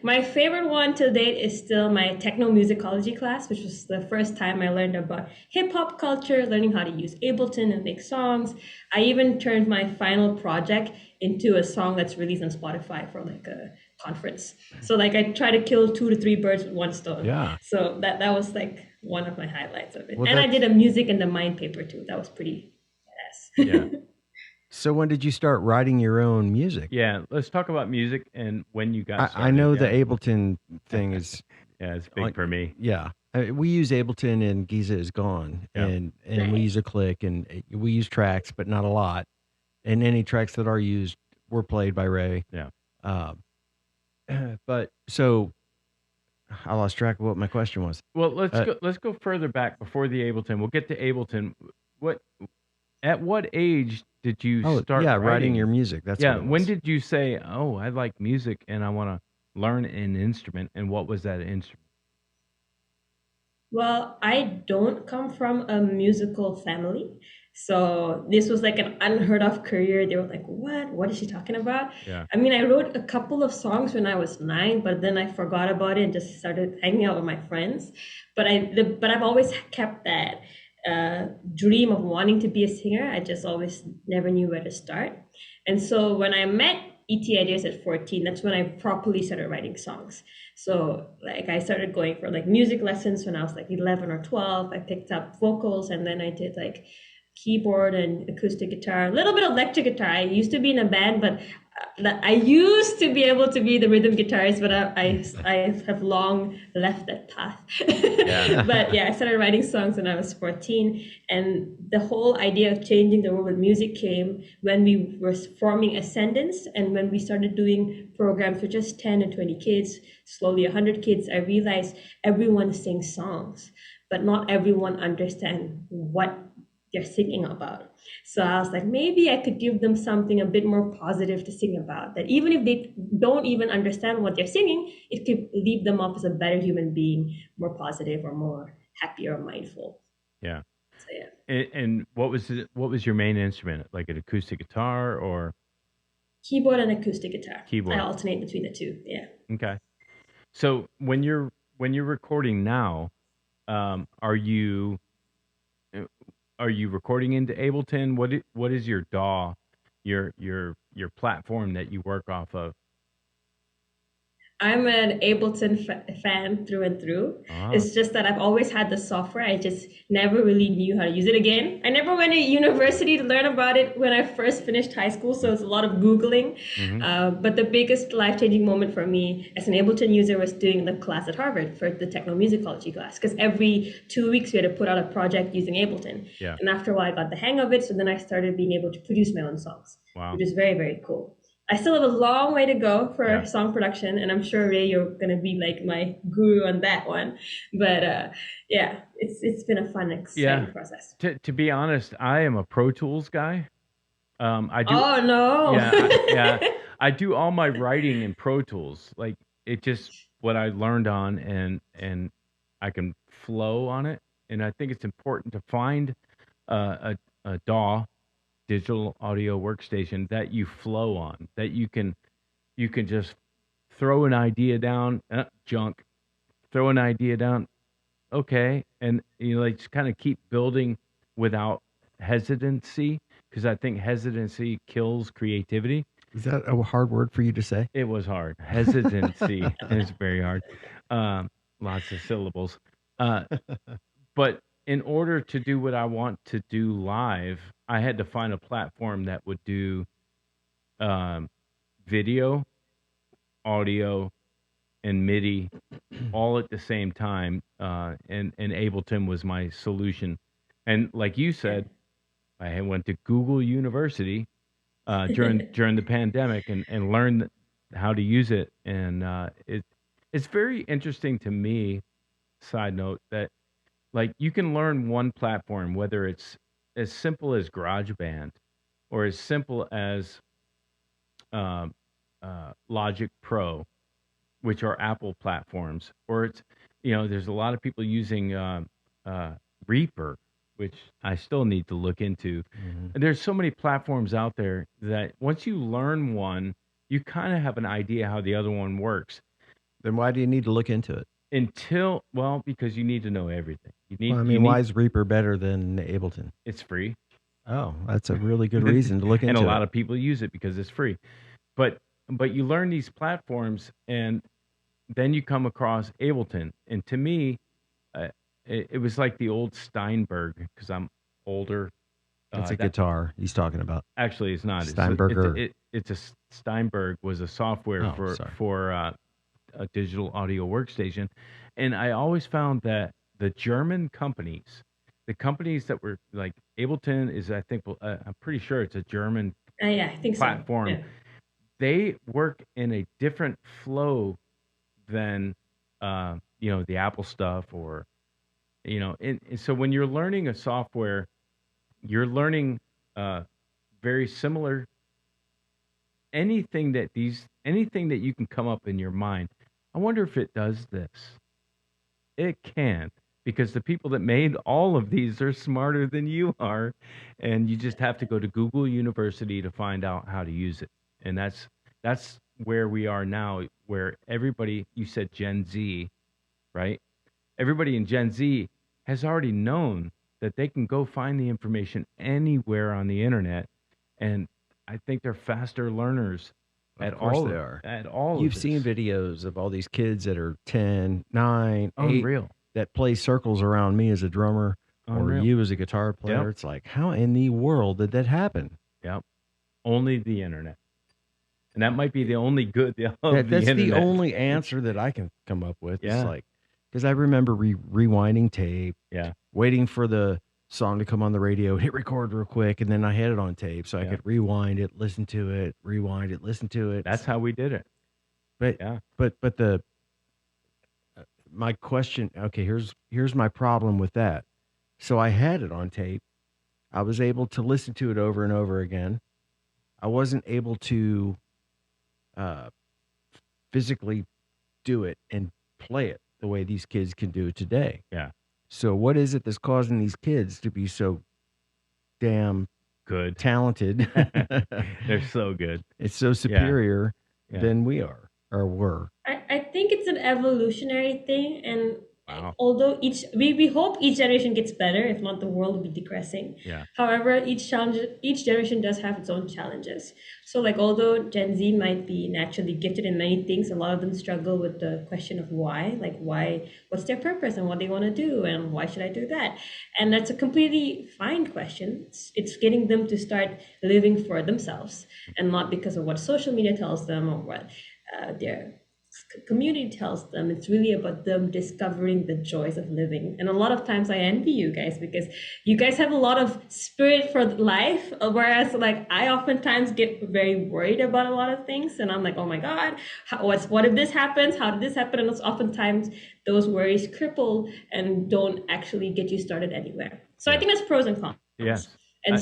my favorite one to date is still my techno musicology class, which was the first time I learned about hip hop culture, learning how to use Ableton and make songs. I even turned my final project into a song that's released on Spotify for like a conference. So like I try to kill 2 to 3 birds with one stone. Yeah. So that was like one of my highlights of it. Well, and I did a music in the mind paper too. That was pretty badass. Yeah. So when did you start writing your own music? Yeah, let's talk about music and when you got started. I know yeah. the Ableton thing is Yeah, it's big like- for me. yeah. We use Ableton and Giza is gone, Yeah. and we use a click, and we use tracks, but not a lot. And any tracks that are used were played by Ray. Yeah. But so I lost track of what my question was. Well, let's go further back before the Ableton. We'll get to Ableton. At what age did you start writing your music. That's yeah, what it when was. did you say, "Oh, I like music and I want to learn an instrument," and what was that instrument? Well, I don't come from a musical family. So this was like an unheard of career. They were like, what? What is she talking about? Yeah. I mean, I wrote a couple of songs when I was 9, but then I forgot about it and just started hanging out with my friends. But I've always kept that dream of wanting to be a singer. I just always never knew where to start. And so when I met ET Ideas at 14, that's when I properly started writing songs. So like I started going for like music lessons when I was like 11 or 12. I picked up vocals and then I did like keyboard and acoustic guitar, a little bit of electric guitar. I used to be in a band, but I used to be able to be the rhythm guitarist, but I have long left that path. Yeah. But yeah, I started writing songs when I was 14, and the whole idea of changing the world with music came when we were forming Ascendance, and when we started doing programs for just 10 and 20 kids, slowly 100 kids. I realized everyone sings songs, but not everyone understands what they're singing about. So I was like, maybe I could give them something a bit more positive to sing about, that even if they don't even understand what they're singing, it could leave them up as a better human being, more positive or more happy or mindful. Yeah. So yeah. And what was your main instrument? Like an acoustic guitar or Keyboard and acoustic guitar. Keyboard. I alternate between the two. Yeah. okay? So when you're recording now, are you recording into Ableton? What is your DAW, your platform that you work off of? I'm an Ableton fan through and through. Ah. It's just that I've always had the software. I just never really knew how to use it again. I never went to university to learn about it when I first finished high school, so it's a lot of Googling. But the biggest life-changing moment for me as an Ableton user was doing the class at Harvard for the techno-musicology class, because every 2 weeks we had to put out a project using Ableton. Yeah. And after a while, I got the hang of it, so then I started being able to produce my own songs, Wow. which is very, very cool. I still have a long way to go for Yeah. song production, and I'm sure, Ray, you're going to be like my guru on that one. But yeah, it's been a fun, exciting process. To be honest, I am a Pro Tools guy. I do. Oh, no. Yeah, I do all my writing in Pro Tools. Like it just what I learned on, and I can flow on it. And I think it's important to find a DAW, digital audio workstation, that you flow on, that you can just throw an idea down, junk, throw an idea down, okay, and you like just kind of keep building without hesitancy, because I think hesitancy kills creativity. Is that a hard word for you to say? It was hard. Hesitancy is very hard. Lots of syllables. Uh, but in order to do what I want to do live, I had to find a platform that would do um, video, audio, and MIDI all at the same time. And Ableton was my solution. And like you said, I went to Google University during the pandemic and learned how to use it. And it's very interesting to me. Side note that like you can learn one platform, whether it's as simple as GarageBand or as simple as um, Logic Pro, which are Apple platforms, or it's there's a lot of people using Reaper, which I still need to look into. And there's so many platforms out there that once you learn one, you kind of have an idea how the other one works. Then why do you need to look into it? Because you need to know everything. Why is Reaper better than Ableton? It's free. Oh, that's a really good reason to look into and it. a lot of people use it because it's free. But you learn these platforms, and then you come across Ableton. And to me, it was like the old Steinberg, because I'm older. That's a guitar he's talking about. Actually, it's not. Steinberger. It's a Steinberg was a software for a digital audio workstation. And I always found that the German companies, the companies that were like Ableton is, I think, I'm pretty sure it's a German I think platform. So. Yeah. They work in a different flow than the Apple stuff, or and so when you're learning a software, you're learning very similar. Anything that you can come up in your mind, I wonder if it does this. It can't, because the people that made all of these are smarter than you are, and you just have to go to Google University to find out how to use it. And that's where we are now, where everybody, you said Gen Z, right? Everybody in Gen Z has already known that they can go find the information anywhere on the internet, and I think they're faster learners. Of course they are. At all. You've seen videos of all these kids that are 10, 9, 8 Unreal. that play circles around me as a drummer or Unreal. you as a guitar player. Yep. It's like, how in the world did that happen? Yep. Only the internet. And that might be the only good of That's the internet. the only answer that I can come up with. Yeah. It's like, because I remember rewinding tape, waiting for the song to come on the radio, hit record real quick, and then I had it on tape so I could rewind it, listen to it, rewind it, listen to it. That's how we did it. But the my question, okay, here's my problem with that. So I had it on tape. I was able to listen to it over and over again. I wasn't able to physically do it and play it the way these kids can do it today. Yeah. So what is it that's causing these kids to be so damn good, talented? They're so good. It's so superior than we are or were. I think it's an evolutionary thing, and Wow. although we hope each generation gets better, if not the world will be degressing. Yeah. However, each generation does have its own challenges. So like, although Gen Z might be naturally gifted in many things, a lot of them struggle with the question of why, what's their purpose and what they want to do and why should I do that? And that's a completely fine question. It's getting them to start living for themselves and not because of what social media tells them or what their community tells them. It's really about them discovering the joys of living. And a lot of times I envy you guys because you guys have a lot of spirit for life, whereas like I oftentimes get very worried about a lot of things, and I'm like, oh my god, what if this happens, how did this happen? And it's oftentimes those worries cripple and don't actually get you started anywhere. So I think that's pros and cons. Yes. And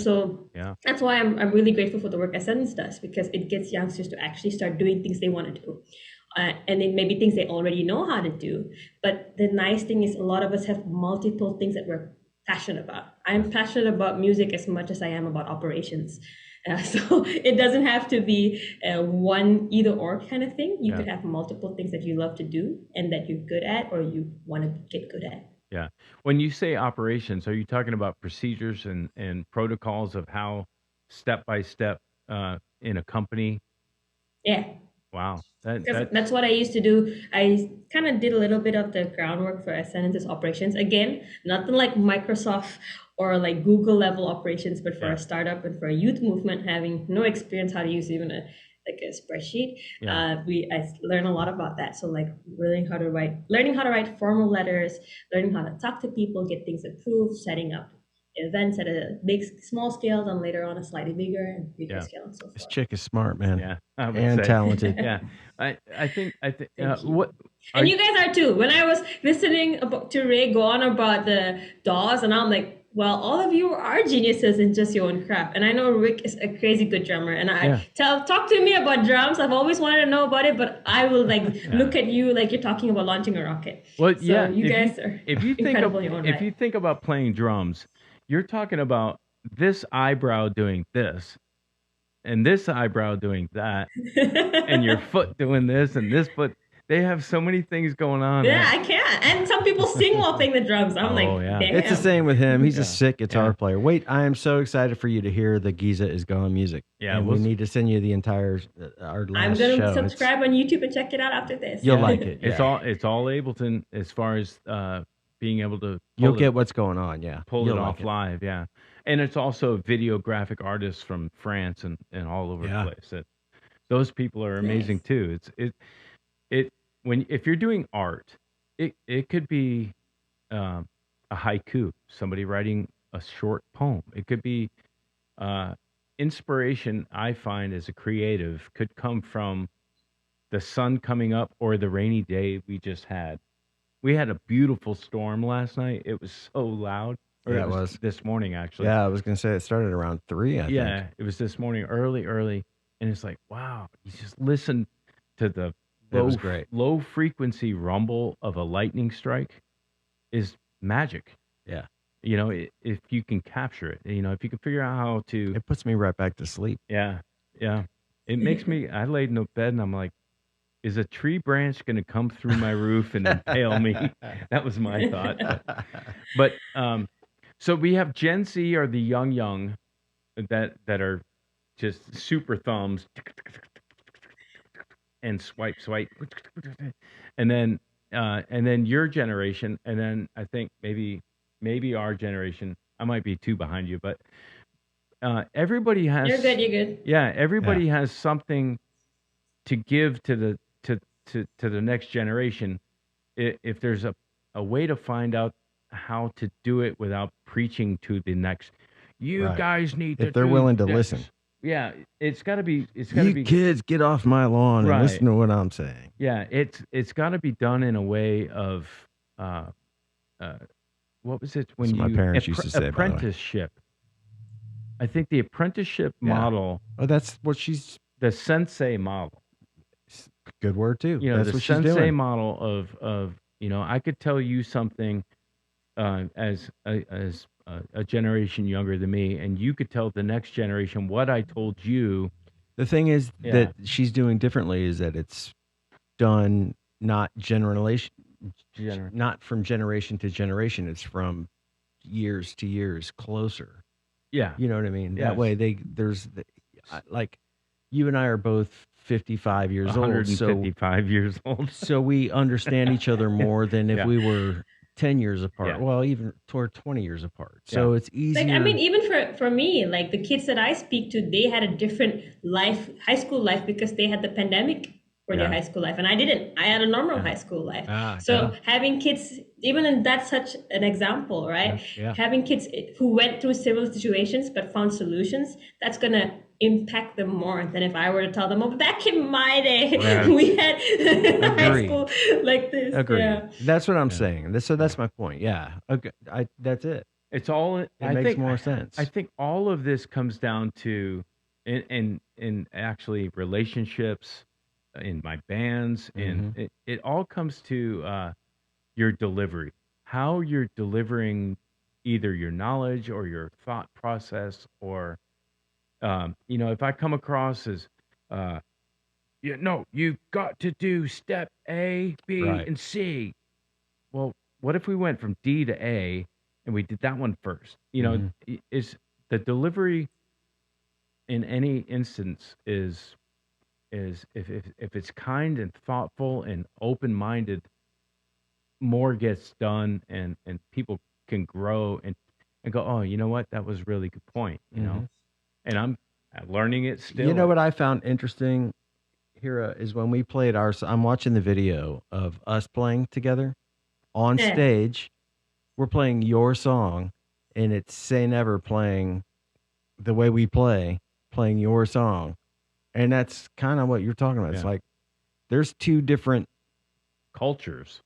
that's why I'm really grateful for the work Essence does, because it gets youngsters to actually start doing things they want to do. And it may be things they already know how to do. But the nice thing is a lot of us have multiple things that we're passionate about. I'm passionate about music as much as I am about operations. So it doesn't have to be one either or kind of thing. You could have multiple things that you love to do and that you're good at or you want to get good at. Yeah. When you say operations, are you talking about procedures and protocols of how step by step in a company? Yeah. Wow. That Because that's that's what I used to do. I kind of did a little bit of the groundwork for Ascendant's operations. Again, nothing like Microsoft or like Google level operations, but for yeah. a startup and for a youth movement, having no experience how to use even a spreadsheet, Yeah. I learned a lot about that. So like learning how to write formal letters, learning how to talk to people, get things approved, setting up events at a small scale, then later on a slightly bigger and bigger Yeah. scale and so This forth. chick is smart, man, Yeah. I would and say. talented. Yeah. I think Thank you. what are And you, you guys are too. When I was listening to Ray go on about the DAWs, and I'm like, well, all of you are geniuses in just your own craft. And I know Rick is a crazy good drummer. And yeah. talk to me about drums. I've always wanted to know about it, but I will like Yeah. look at you like you're talking about launching a rocket. Well, So yeah, you guys are if you think of incredible in your own if right. you think about playing drums, you're talking about this eyebrow doing this and this eyebrow doing that and your foot doing this and this foot. They have so many things going on. Yeah, I can't. And some people sing while playing the drums. I'm Oh, like, yeah. damn. It's the same with him. He's Yeah. a sick guitar Yeah. player. Wait, I am so excited for you to hear the Giza is Gone music. Yeah, and we'll we s- need to send you the entire our last I'm gonna show. subscribe on YouTube and check it out after this. You'll like it. It's yeah. it's all Ableton as far as being able to You'll pull get what's going on. Yeah, pull You'll it like off live, yeah. And it's also videographic artists from France and all over Yeah. the place. Those people are amazing Nice. too. It when if you're doing art, it could be a haiku, somebody writing a short poem. It could be uh, inspiration. I find as a creative could come from the sun coming up or the rainy day we just had. We had a beautiful storm last night. It was so loud. Or Yeah, it it was was. this morning actually. Yeah, I was gonna say it started around 3. I Yeah, think it was this morning, early, and it's like, wow, you just listen to the it was great. low frequency rumble of a lightning strike is magic. Yeah, You know, if you can capture it, if you can figure out how to, it puts me right back to sleep. yeah, yeah, it makes me. I laid in the bed and I'm like, is a tree branch going to come through my roof and impale me? That was my thought. But so we have Gen Z or the young that are just super thumbs and swipe, and then your generation, and then I think maybe our generation. I might be two behind you, but everybody has. You're good, you're good. Yeah, everybody has something to give to the next generation. If there's a way to find out how to do it without preaching to the next, you Right. guys need to. If they're do willing to this." listen. Yeah, it's got to be. It's got to You be. kids, get off my lawn and Right. listen to what I'm saying. Yeah, it's got to be done in a way of uh, what was it when That's what my parents used to say, by the way. apprenticeship. I think the apprenticeship Yeah. model, Oh, that's what she's. the sensei model. Good word too. That's That's the what she's sensei doing. model of I could tell you something as a generation younger than me, and you could tell the next generation what I told you. The thing is Yeah. that she's doing differently is that it's done not not from generation to generation. It's from years to years closer. Yeah, You know what I mean? Yes. That way like you and I are both 55 years old. So 155 years old. so we understand each other more than if Yeah. we were 10 years apart. Yeah. Well, even toward 20 years apart. So it's easier. Like, I mean, even for me, like the kids that I speak to, they had a different life, high school life, because they had the pandemic for their Yeah. high school life, and I didn't. I had a normal high school life. So yeah. having kids, even in that's such an example, right? Yeah. Having kids who went through similar situations but found solutions, that's gonna impact them more than if I were to tell them, "Oh, back in my day, Right. we had high Agree. school like this." Agree. Yeah. That's what I'm saying. So that's my point. Yeah. Okay. That's it. It's all. It makes more sense. I think all of this comes down to, in actually relationships, in my bands, and it all comes to your delivery, how you're delivering either your knowledge or your thought process, or if I come across as, you've got to do step A, B, Right. and C. Well, what if we went from D to A and we did that one first? You know, is the delivery in any instance is if it's kind and thoughtful and open minded, more gets done and people can grow and go, oh, you know what, that was a really good point, you know. And I'm learning it still. You know what I found interesting, Heerraa, is when we played I'm watching the video of us playing together on Yeah. stage. We're playing your song, and it's Say Never playing the way we playing your song. And that's kind of what you're talking about. It's Yeah. like there's two different, cultures.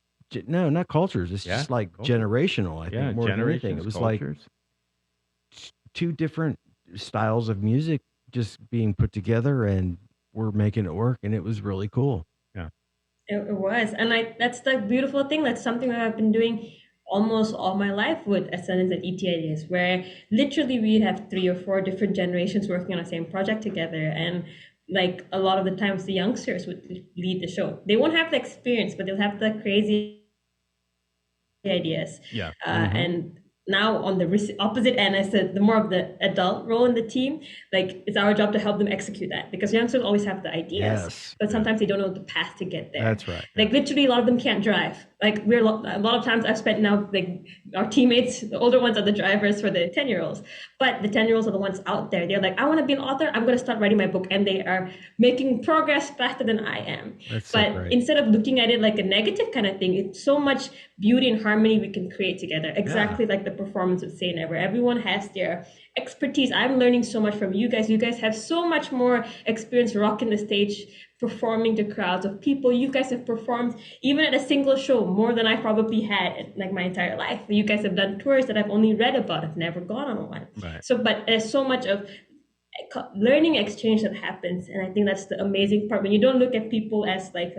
no, not cultures. It's Yeah, just like culture. generational, I Yeah, think, more than anything. It generations, was cultures. like two different styles of music just being put together, and we're making it work, and it was really cool. Yeah. It was, and that's the beautiful thing. That's something that I've been doing almost all my life with Ascendance and ETIDs, where literally we have 3 or 4 different generations working on the same project together. And like a lot of the times, the youngsters would lead the show. They won't have the experience, but they'll have the crazy ideas. Yeah. And now on the opposite end, as the more of the adult role in the team, like it's our job to help them execute that, because youngsters always have the ideas, Yes. but sometimes they don't know the path to get there. That's right. Like literally, a lot of them can't drive. Like a lot of times I've spent now, like our teammates, the older ones are the drivers for the 10-year-olds, but the 10-year-olds are the ones out there. They're like, I want to be an author. I'm going to start writing my book, and they are making progress faster than I am. That's so but great. instead of looking at it like a negative kind of thing, it's so much beauty and harmony we can create together. Exactly like the performance of Say Never. Everyone has their expertise. I'm learning so much from you guys. You guys have so much more experience rocking the stage, performing to crowds of people. You guys have performed even at a single show more than I probably had in like my entire life. You guys have done tours that I've only read about. I've never gone on one. Right. So, but there's so much of learning exchange that happens, and I think that's the amazing part. When you don't look at people as like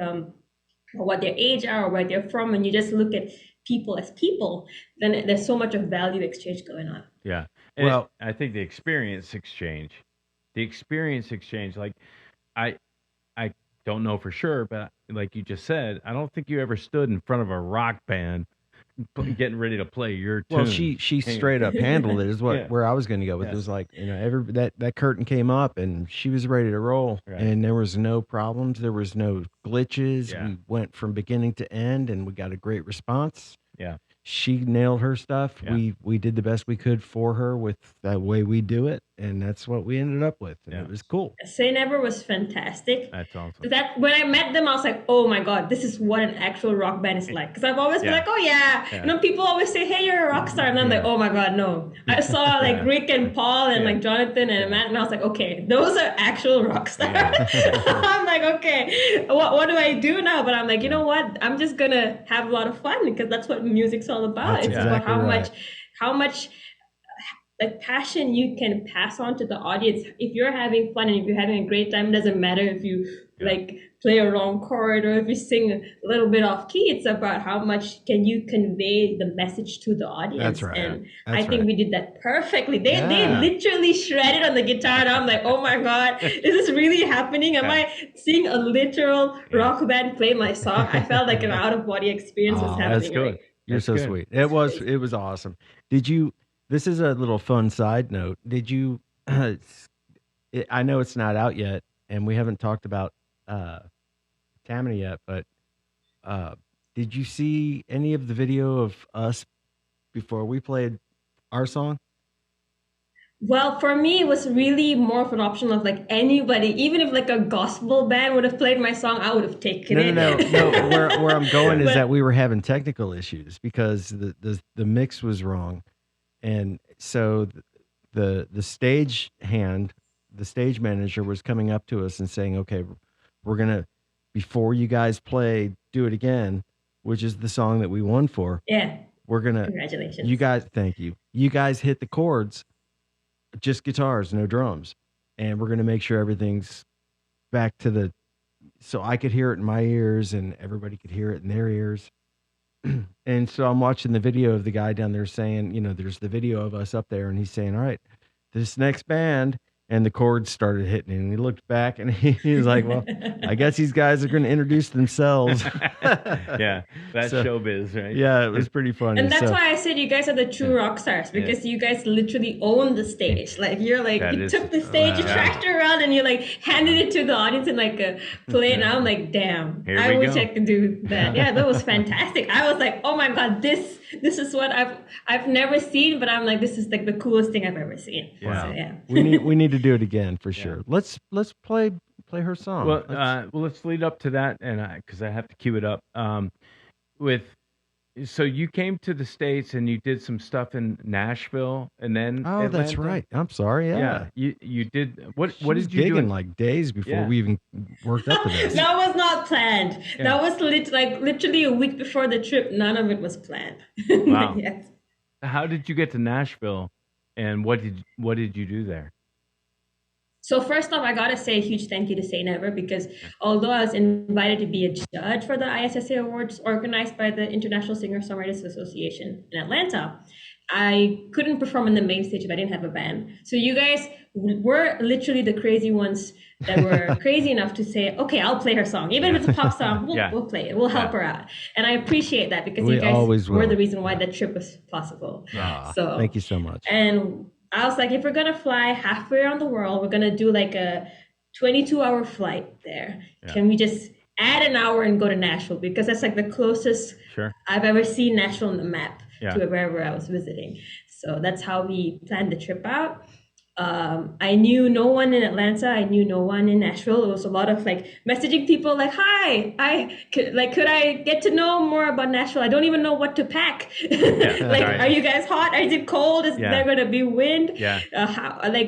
what their age are or where they're from, and you just look at people as people, then there's so much of value exchange going on. Yeah. And Well- I think the experience exchange, like I don't know for sure, but like you just said, I don't think you ever stood in front of a rock band getting ready to play your tune. Well, she straight up handled it. Is what Yeah. where I was going to go with. Yes. It was like, you know, that curtain came up and she was ready to roll, Right. and there was no problems, there was no glitches. Yeah. We went from beginning to end, and we got a great response. Yeah. She nailed her stuff. Yeah. We did the best we could for her with that way we do it, and that's what we ended up with. And Yeah. it was cool. Say Never was fantastic. That's awesome. That when I met them, I was like, oh my god, this is what an actual rock band is like. Because I've always been Yeah. like, oh yeah. Yeah. You know, people always say, hey, you're a rock star, and I'm like, oh my god, no. I saw like Yeah. Rick and Paul and Yeah. like Jonathan and Matt, and I was like, okay, those are actual rock stars. I'm like, okay, what do I do now? But I'm like, you know what? I'm just gonna have a lot of fun, because that's what music's all about. That's It's about exactly right. how much like passion you can pass on to the audience. If you're having fun and if you're having a great time, it doesn't matter if you like play a wrong chord or if you sing a little bit off key. It's about how much can you convey the message to the audience. That's right. And That's I think right. we did that perfectly. They Yeah. literally shredded on the guitar, and I'm like, oh my god, is this really happening? Am I seeing a literal rock band play my song? I felt like an out of body experience was Oh, happening. That's good. Right? You're That's so good. sweet. It was awesome. Did you? This is a little fun side note. Did you? I know it's not out yet, and we haven't talked about Tammany yet. But did you see any of the video of us before we played our song? Well, for me, it was really more of an option of like anybody, even if like a gospel band would have played my song, I would have taken it. No. Where I'm going is But- that we were having technical issues because the mix was wrong, and so the stage hand, the stage manager was coming up to us and saying, "Okay, we're gonna before you guys play, do it again," which is the song that we won for. Yeah, We're gonna congratulations. you guys, thank you. You guys hit the chords, just guitars, no drums, and we're gonna make sure everything's back to the so I could hear it in my ears and everybody could hear it in their ears. And so I'm watching the video of the guy down there saying, you know, there's the video of us up there, and he's saying, all right, this next band and the chords started hitting, and he looked back, and he was like, "Well, I guess these guys are going to introduce themselves." Yeah, that's So, showbiz, right? yeah, it was pretty funny. And that's So- why I said you guys are the true rock stars, because you guys literally own the stage. Like you're like That you is- took the stage, you wow. tracked it around, and you like handed it to the audience in like a plate. And I'm like, damn, Here I we wish go. I could do that. Yeah, that was fantastic. I was like, oh my god, this is what I've never seen, but I'm like, this is like the coolest thing I've ever seen. Wow. So, yeah. we need to do it again for sure. Let's play her song. Well, let's lead up to that, and because I have to cue it up. So you came to the States and you did some stuff in Nashville, and then oh, that's Atlanta? right. I'm sorry. Yeah. You did what? She What was did you do? gigging like days before Yeah. we even worked up to this. That was not planned. Yeah. That was literally a week before the trip. None of it was planned. Wow. Yes. How did you get to Nashville, and what did you do there? So first off, I gotta say a huge thank you to Say Never, because although I was invited to be a judge for the ISSA Awards organized by the International Singer-Songwriters Association in Atlanta, I couldn't perform on the main stage if I didn't have a band. So you guys were literally the crazy ones that were crazy enough to say, okay, I'll play her song. Even if it's a pop song, we'll play it. We'll help her out. And I appreciate that, because We you guys always were will. the reason why that trip was possible. So Thank you so much. and I was like, if we're gonna fly halfway around the world, we're gonna do like a 22-hour flight there. Yeah. Can we just add an hour and go to Nashville? Because that's like the closest Sure. I've ever seen Nashville on the map Yeah. to wherever I was visiting. So that's how we planned the trip out. I knew no one in Atlanta. I knew no one in Nashville. It was a lot of like messaging people like, "Hi, could I get to know more about Nashville? I don't even know what to pack. Like, right. are you guys hot? Is it cold? Is Yeah. there gonna be wind? Yeah.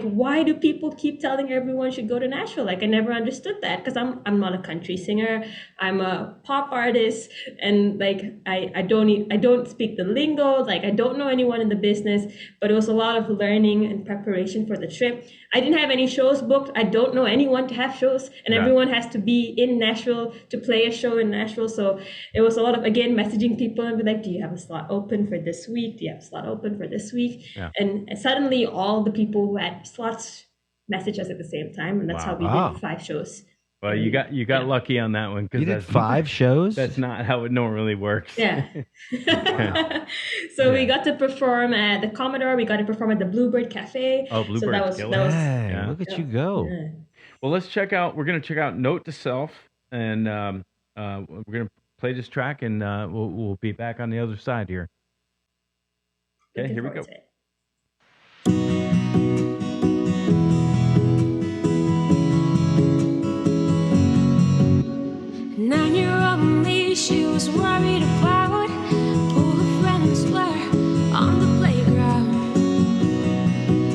Why do people keep telling everyone should go to Nashville? Like, I never understood that, because I'm not a country singer. I'm a pop artist, and like I don't speak the lingo. Like, I don't know anyone in the business. But it was a lot of learning and preparation for the trip. I didn't have any shows booked. I don't know anyone to have shows, and Yeah. everyone has to be in Nashville to play a show in Nashville. So it was a lot of, again, messaging people and be like, do you have a slot open for this week? Do you have a slot open for this week? Yeah. And suddenly all the people who had slots messaged us at the same time, and that's how we Wow. did 5 shows. Well, you got lucky on that one, You because did 5 shows? That's not how it normally works. Yeah. So we got to perform at the Commodore. We got to perform at the Bluebird Cafe. Oh, So Bluebird's that was, killer. that was Dang, Yeah. look at you go. yeah. Well, we're gonna check out "Note to Self," and we're gonna play this track, and we'll be back on the other side here. Okay, Looking here we forward go. to it. Nine-year-old me, she was worried about who her friends were on the playground.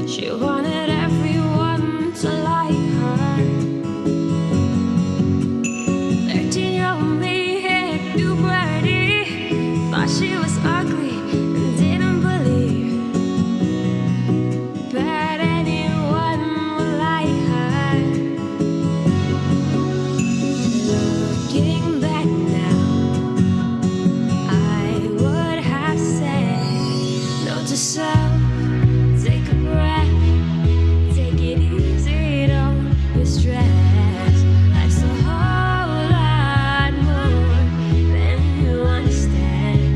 She wanted everyone to like her. 13-year-old me hit puberty, thought she was ugly and didn't believe that anyone would like her. Looking back now, I would have said no to self. Take a breath, take it easy, don't be stressed. Life's a whole lot more than you understand.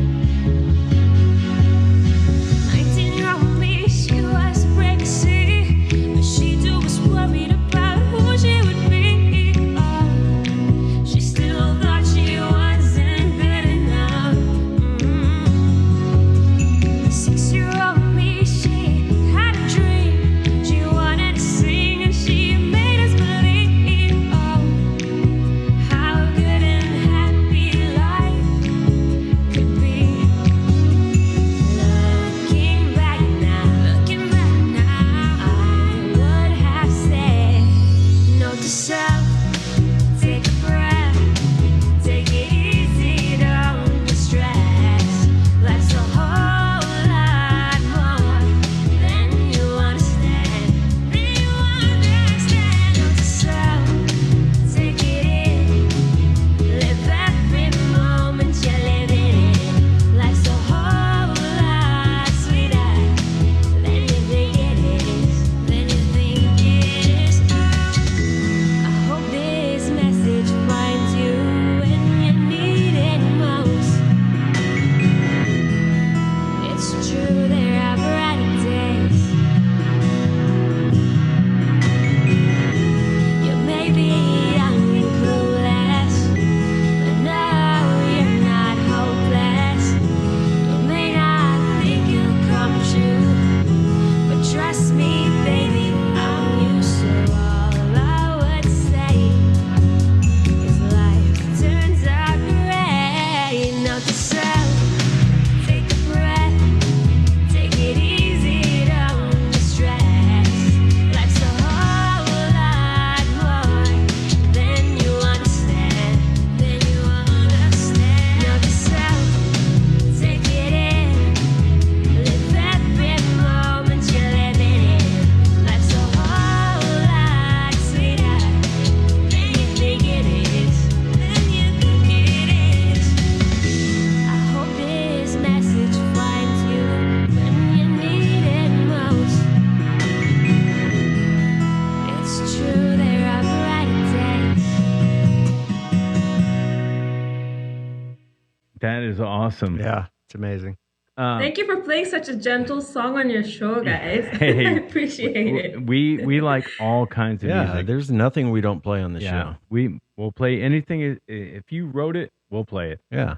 Awesome. Yeah, it's amazing. Thank you for playing such a gentle song on your show, guys. Hey, I appreciate it. we like all kinds of Yeah, music. there's nothing we don't play on the Yeah, show. we'll play anything. If you wrote it, we'll play it. Yeah.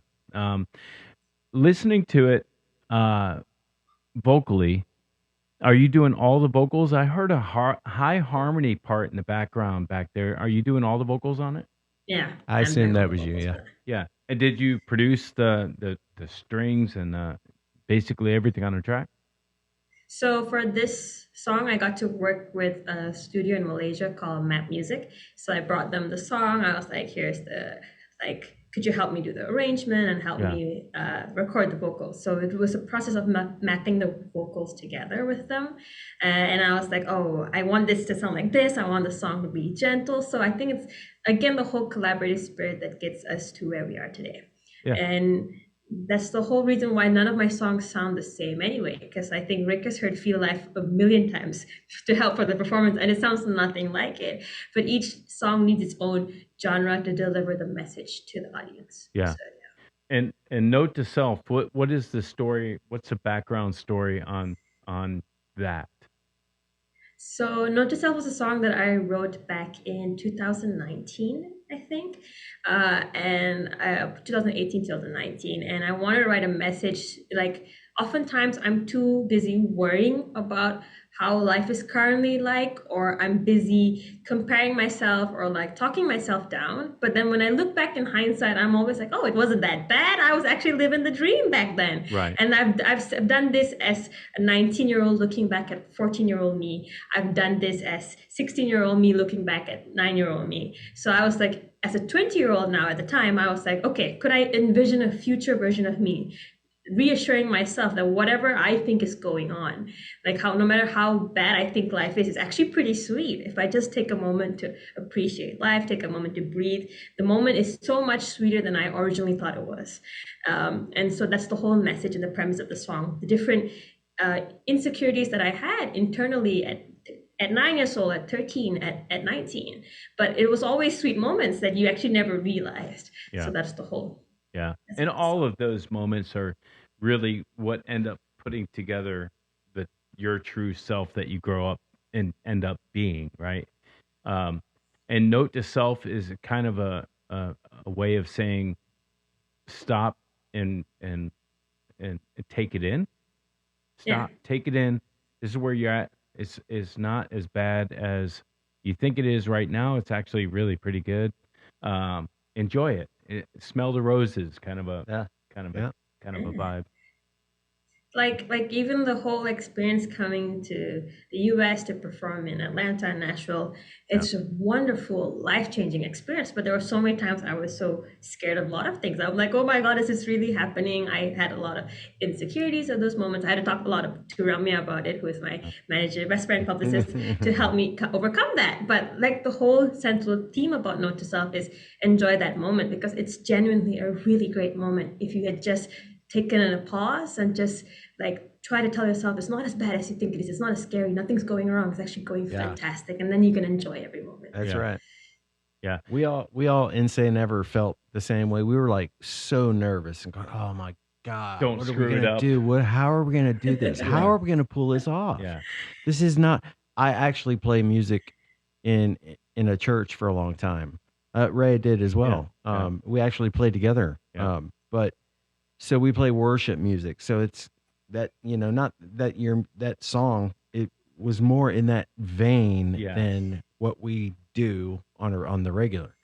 Listening to it vocally, are you doing all the vocals? I heard a high harmony part in the background back there. Are you doing all the vocals on it? Yeah. I I'm assume doing that all the was you, vocals yeah. for it. Yeah. And did you produce the strings and basically everything on the track? So for this song, I got to work with a studio in Malaysia called Map Music. So I brought them the song. I was like, here's the, like, could you help me do the arrangement and help Yeah. me record the vocals? So it was a process of mapping the vocals together with them. And I was like, oh, I want this to sound like this. I want the song to be gentle. So I think it's, again, the whole collaborative spirit that gets us to where we are today. Yeah. And that's the whole reason why none of my songs sound the same anyway, because I think Rick has heard Feel Life a million times to help for the performance, and it sounds nothing like it. But each song needs its own genre to deliver the message to the audience. Yeah. So, yeah. And note to self, what is the story? What's the background story on that? So Note to Self was a song that I wrote back in 2019, I think, and 2018, 2019. And I wanted to write a message. Like, oftentimes I'm too busy worrying about how life is currently like, or I'm busy comparing myself or like talking myself down. But then when I look back in hindsight, I'm always like, oh, it wasn't that bad. I was actually living the dream back then. Right. And I've done this as a 19-year-old looking back at 14-year-old me. I've done this as 16-year-old me looking back at 9-year-old me. So I was like, as a 20-year-old now at the time, I was like, okay, could I envision a future version of me? Reassuring myself that whatever I think is going on, like how no matter how bad I think life is, it's actually pretty sweet. If I just take a moment to appreciate life, take a moment to breathe, the moment is so much sweeter than I originally thought it was. And so that's the whole message and the premise of the song. The different insecurities that I had internally at 9 years old, at 13, at 19. But it was always sweet moments that you actually never realized. Yeah. So that's the whole. Yeah. That's And what all of those moments are really what end up putting together your true self that you grow up and end up being, right? And note to self is kind of a way of saying stop and take it in. Stop, take it in. This is where you're at. It's not as bad as you think it is right now. It's actually really pretty good. Enjoy it. Smell the roses, kind of a vibe. Like even the whole experience coming to the US to perform in Atlanta and Nashville, it's a wonderful, life-changing experience. But there were so many times I was so scared of a lot of things. I'm like, oh my God, is this really happening? I had a lot of insecurities at those moments. I had to talk a lot to Ramya about it, who is my manager, best friend, publicist, to help me overcome that. But like the whole central theme about Note to Self is enjoy that moment, because it's genuinely a really great moment. If you had just taken a pause and just like try to tell yourself it's not as bad as you think it is. It's not as scary. Nothing's going wrong. It's actually going fantastic. And then you can enjoy every moment. That's right. Yeah. We all Insane Ever felt the same way. We were like so nervous and going, oh my God, Don't what are screw we it gonna up. do? How are we gonna do this? How are we gonna pull this off? Yeah. This is not. I actually play music in a church for a long time. Ray did as well. Yeah. We actually played together. Yeah. But so we play worship music. So it's that, not that that song, it was more in that vein than what we do on the regular.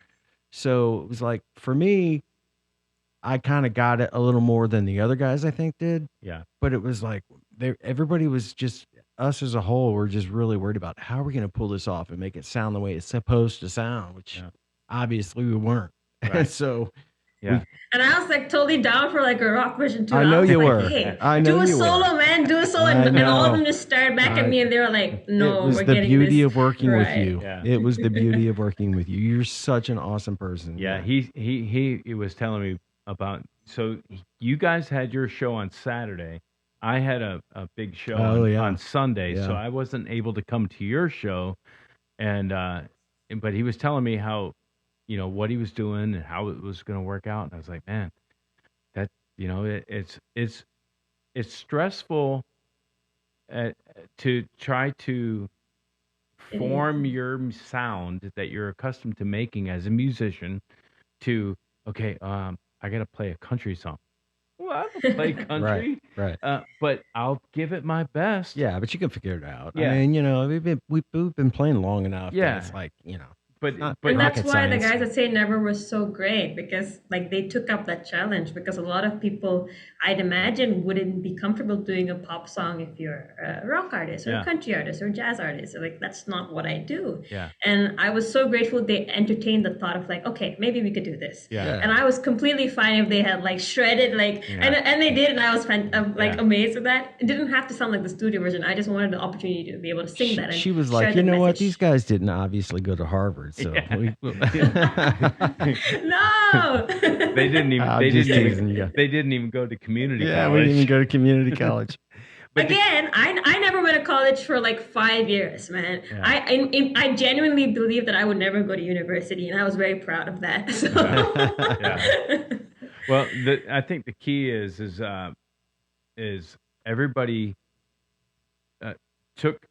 So it was like, for me, I kind of got it a little more than the other guys I think did. Yeah. But it was like everybody was just, us as a whole, we're just really worried about how are we going to pull this off and make it sound the way it's supposed to sound, which obviously we weren't. Right. So yeah. And I was like totally down for like a rock version too. I know was you like, were. Hey, I know do a you were. solo, man. Do a solo. I And all of know. them just stared back at me and they were like, no, it was we're the getting beauty this of working with right. you. Yeah. It was the beauty of working with you. You're such an awesome person. Yeah. He was telling me about, so you guys had your show on Saturday. I had a big show on Sunday, so I wasn't able to come to your show. And but he was telling me how, what he was doing and how it was going to work out. And I was like, man, You know, it's stressful to try to It form is. your sound that you're accustomed to making as a musician to okay, I gotta play a country song. Well, I don't play Right. country, Right. but I'll give it my best. Yeah, but you can figure it out. I Yeah, mean, we've been playing long enough that yeah, it's like, but it's not And that's rocket why the science. guys that say never was so great because like they took up that challenge because a lot of people I'd imagine wouldn't be comfortable doing a pop song if you're a rock artist or a yeah, country artist or a jazz artist. So, like that's not what I do. yeah, And I was so grateful they entertained the thought of like, okay, maybe we could do this. yeah, And Yeah. I was completely fine if they had like shredded like yeah, and they did and I was like yeah. amazed with that. It didn't have to sound like the studio version. I just wanted the opportunity to be able to sing She, that and she was share like, the you know what? message. These guys didn't obviously go to Harvard, so No. They didn't even. I'm They just didn't teasing even. you. They didn't even go to community Yeah, we college. didn't even go to community college. But the- Again, I never went to college for like 5 years, man. Yeah. I genuinely believe that I would never go to university, and I was very proud of that. So. Yeah. Well, I think the key is everybody uh, took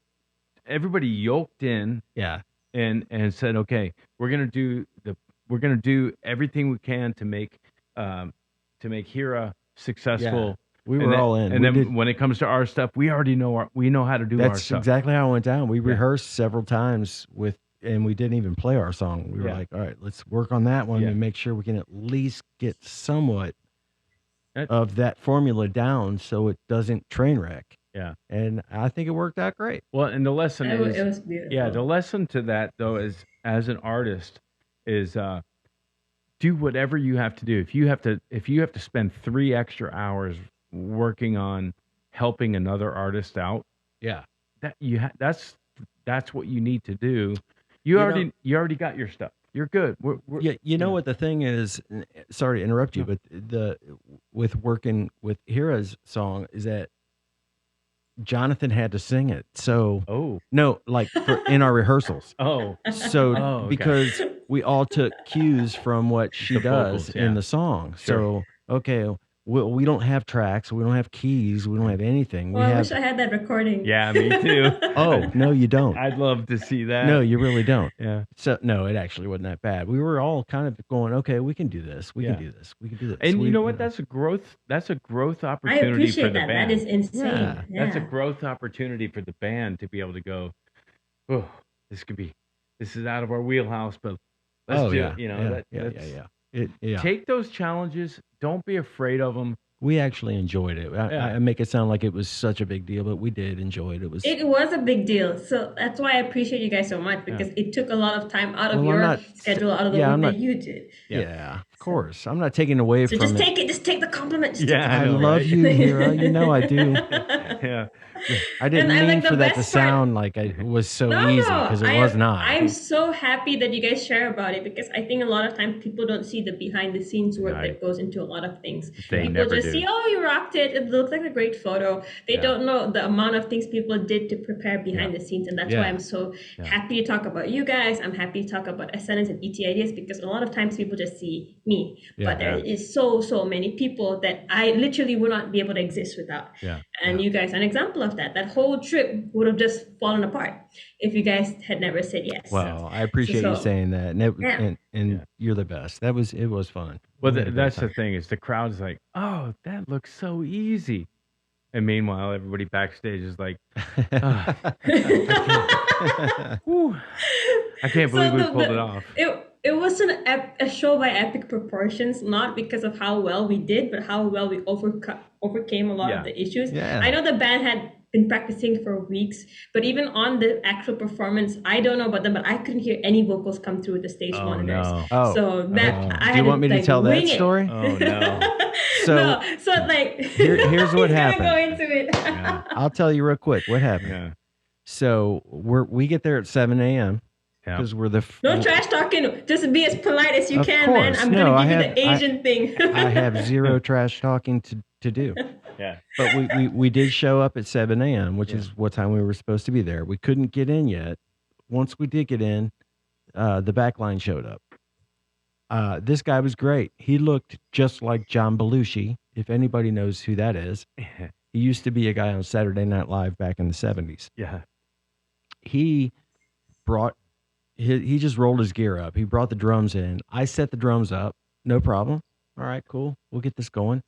everybody yoked in Yeah, and said, okay, we're gonna do everything we can to make Heerraa successful. we And were then, all in. And We then did. when it comes to our stuff, we already know we know how to do our That's stuff. exactly how it went down. We Yeah. rehearsed several times and we didn't even play our song. We were Yeah. like, all right, let's work on that one Yeah. and make sure we can at least get somewhat That- of that formula down so it doesn't train wreck. Yeah. And I think it worked out great. Well, and the lesson It is was beautiful. yeah, the lesson to that though is as an artist is do whatever you have to do. If you have to spend 3 extra hours working on helping another artist out, Yeah. that's what you need to do. You You already got your stuff. You're good. Yeah, you know what the thing is, sorry to interrupt you, but with working with Heerraa's song is that Jonathan had to sing it. So Oh. no, like in our rehearsals. Oh. So Oh, okay. because we all took cues from what she The does vocals, in yeah. the song. Sure. So okay, we don't have tracks, we don't have keys, we don't have anything. Well, we I have wish I had that recording. Yeah, me too. Oh, no, you don't. I'd love to see that. No, you really don't. Yeah. So no, it actually wasn't that bad. We were all kind of going, okay, we can do this. We Yeah. can do this. We can do this. And we, you know what? That's a growth I opportunity for appreciate the that. band. That is insane. Yeah. That's a Yeah. growth opportunity for the band to be able to go, oh, this is out of our wheelhouse, but let's do it. You know, Yeah. take those challenges. Don't be afraid of them. We actually enjoyed it. Yeah. I make it sound like it was such a big deal, but we did enjoy it. It was. It was a big deal. So that's why I appreciate you guys so much because it took a lot of time out of Well, I'm your not- schedule, out of the yeah, work I'm that not- you did. Yeah, of course. I'm not taking away So from just it. take it. Just take the compliment. Just Yeah, I know, love right? you, Heerraa. You know I do. Yeah. I didn't And mean like the for that to best part- sound like it was so No, easy because it was not. I'm so happy that you guys share about it because I think a lot of times people don't see the behind the scenes work Right. that goes into a lot of things. They People never just do. see, oh, you rocked it. It looks like a great photo. They Yeah. don't know the amount of things people did to prepare behind Yeah. the scenes. And that's Yeah. why I'm so Yeah. happy to talk about you guys. I'm happy to talk about SNS and ET ideas because a lot of times people just see me. Yeah. But there is so many people that I literally would not be able to exist without. Yeah. And you guys are an example of that. That whole trip would have just fallen apart if you guys had never said yes. Well, I appreciate you So- saying that, and Yeah. and you're the best. It was fun. Well, We had a great that's the time. thing is the crowd's like, oh, that looks so easy. And meanwhile, everybody backstage is like, "Ah, whew, I can't believe we pulled it off. It was a show by epic proportions, not because of how well we did, but how well we overcame a lot Yeah. of the issues. Yeah. I know the band had been practicing for weeks, but even on the actual performance, I don't know about them, but I couldn't hear any vocals come through the stage Oh, monitors. no. Oh, So that I do had you want me to like, tell that wing it. story? Oh, no. So- no, so like here's what he's happened. gonna go into it. Yeah. I'll tell you real quick what happened. Yeah. So we get there at 7 a.m. Yeah. because we're the No trash talking. Just be as polite as you Of can, man. course. I'm No, gonna I give you have- the Asian thing. I have zero trash talking to do. Yeah. But we did show up at 7 a.m., which is what time we were supposed to be there. We couldn't get in yet. Once we did get in, the back line showed up. This guy was great. He looked just like John Belushi if anybody knows who that is, he used to be a guy on Saturday Night Live back in the 70s. Yeah. He brought, he just rolled his gear up. He brought the drums in. I set the drums up. No problem. All right, cool. We'll get this going.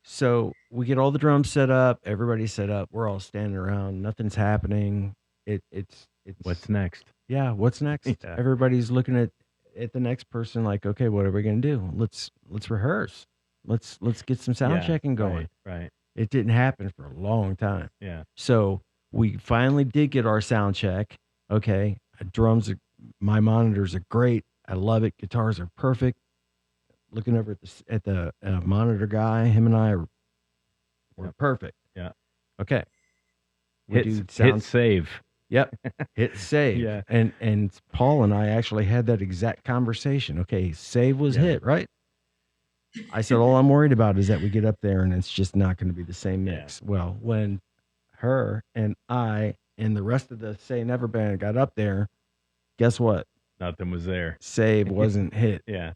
So we get all the drums set up. Everybody's set up. We're all standing around. Nothing's happening. It's What's next? yeah. What's next? Yeah. Everybody's looking at the next person like, okay, what are we gonna do? Let's rehearse. Let's get some sound Yeah, checking going. Right. It didn't happen for a long time. Yeah. So we finally did get our sound check. Okay, drums my monitors are great. I love it. Guitars are perfect. Looking over at the monitor guy, him and I were Yep. perfect. Yeah. Okay. We do Hit sound. save. Yep. Hit save. Yeah. And Paul and I actually had that exact conversation. Okay, save was Yeah. hit, right? I said, all I'm worried about is that we get up there and it's just not going to be the same mix. Well, when her and I and the rest of the Say Never band got up there, guess what? Nothing was there. Save wasn't hit. Yeah.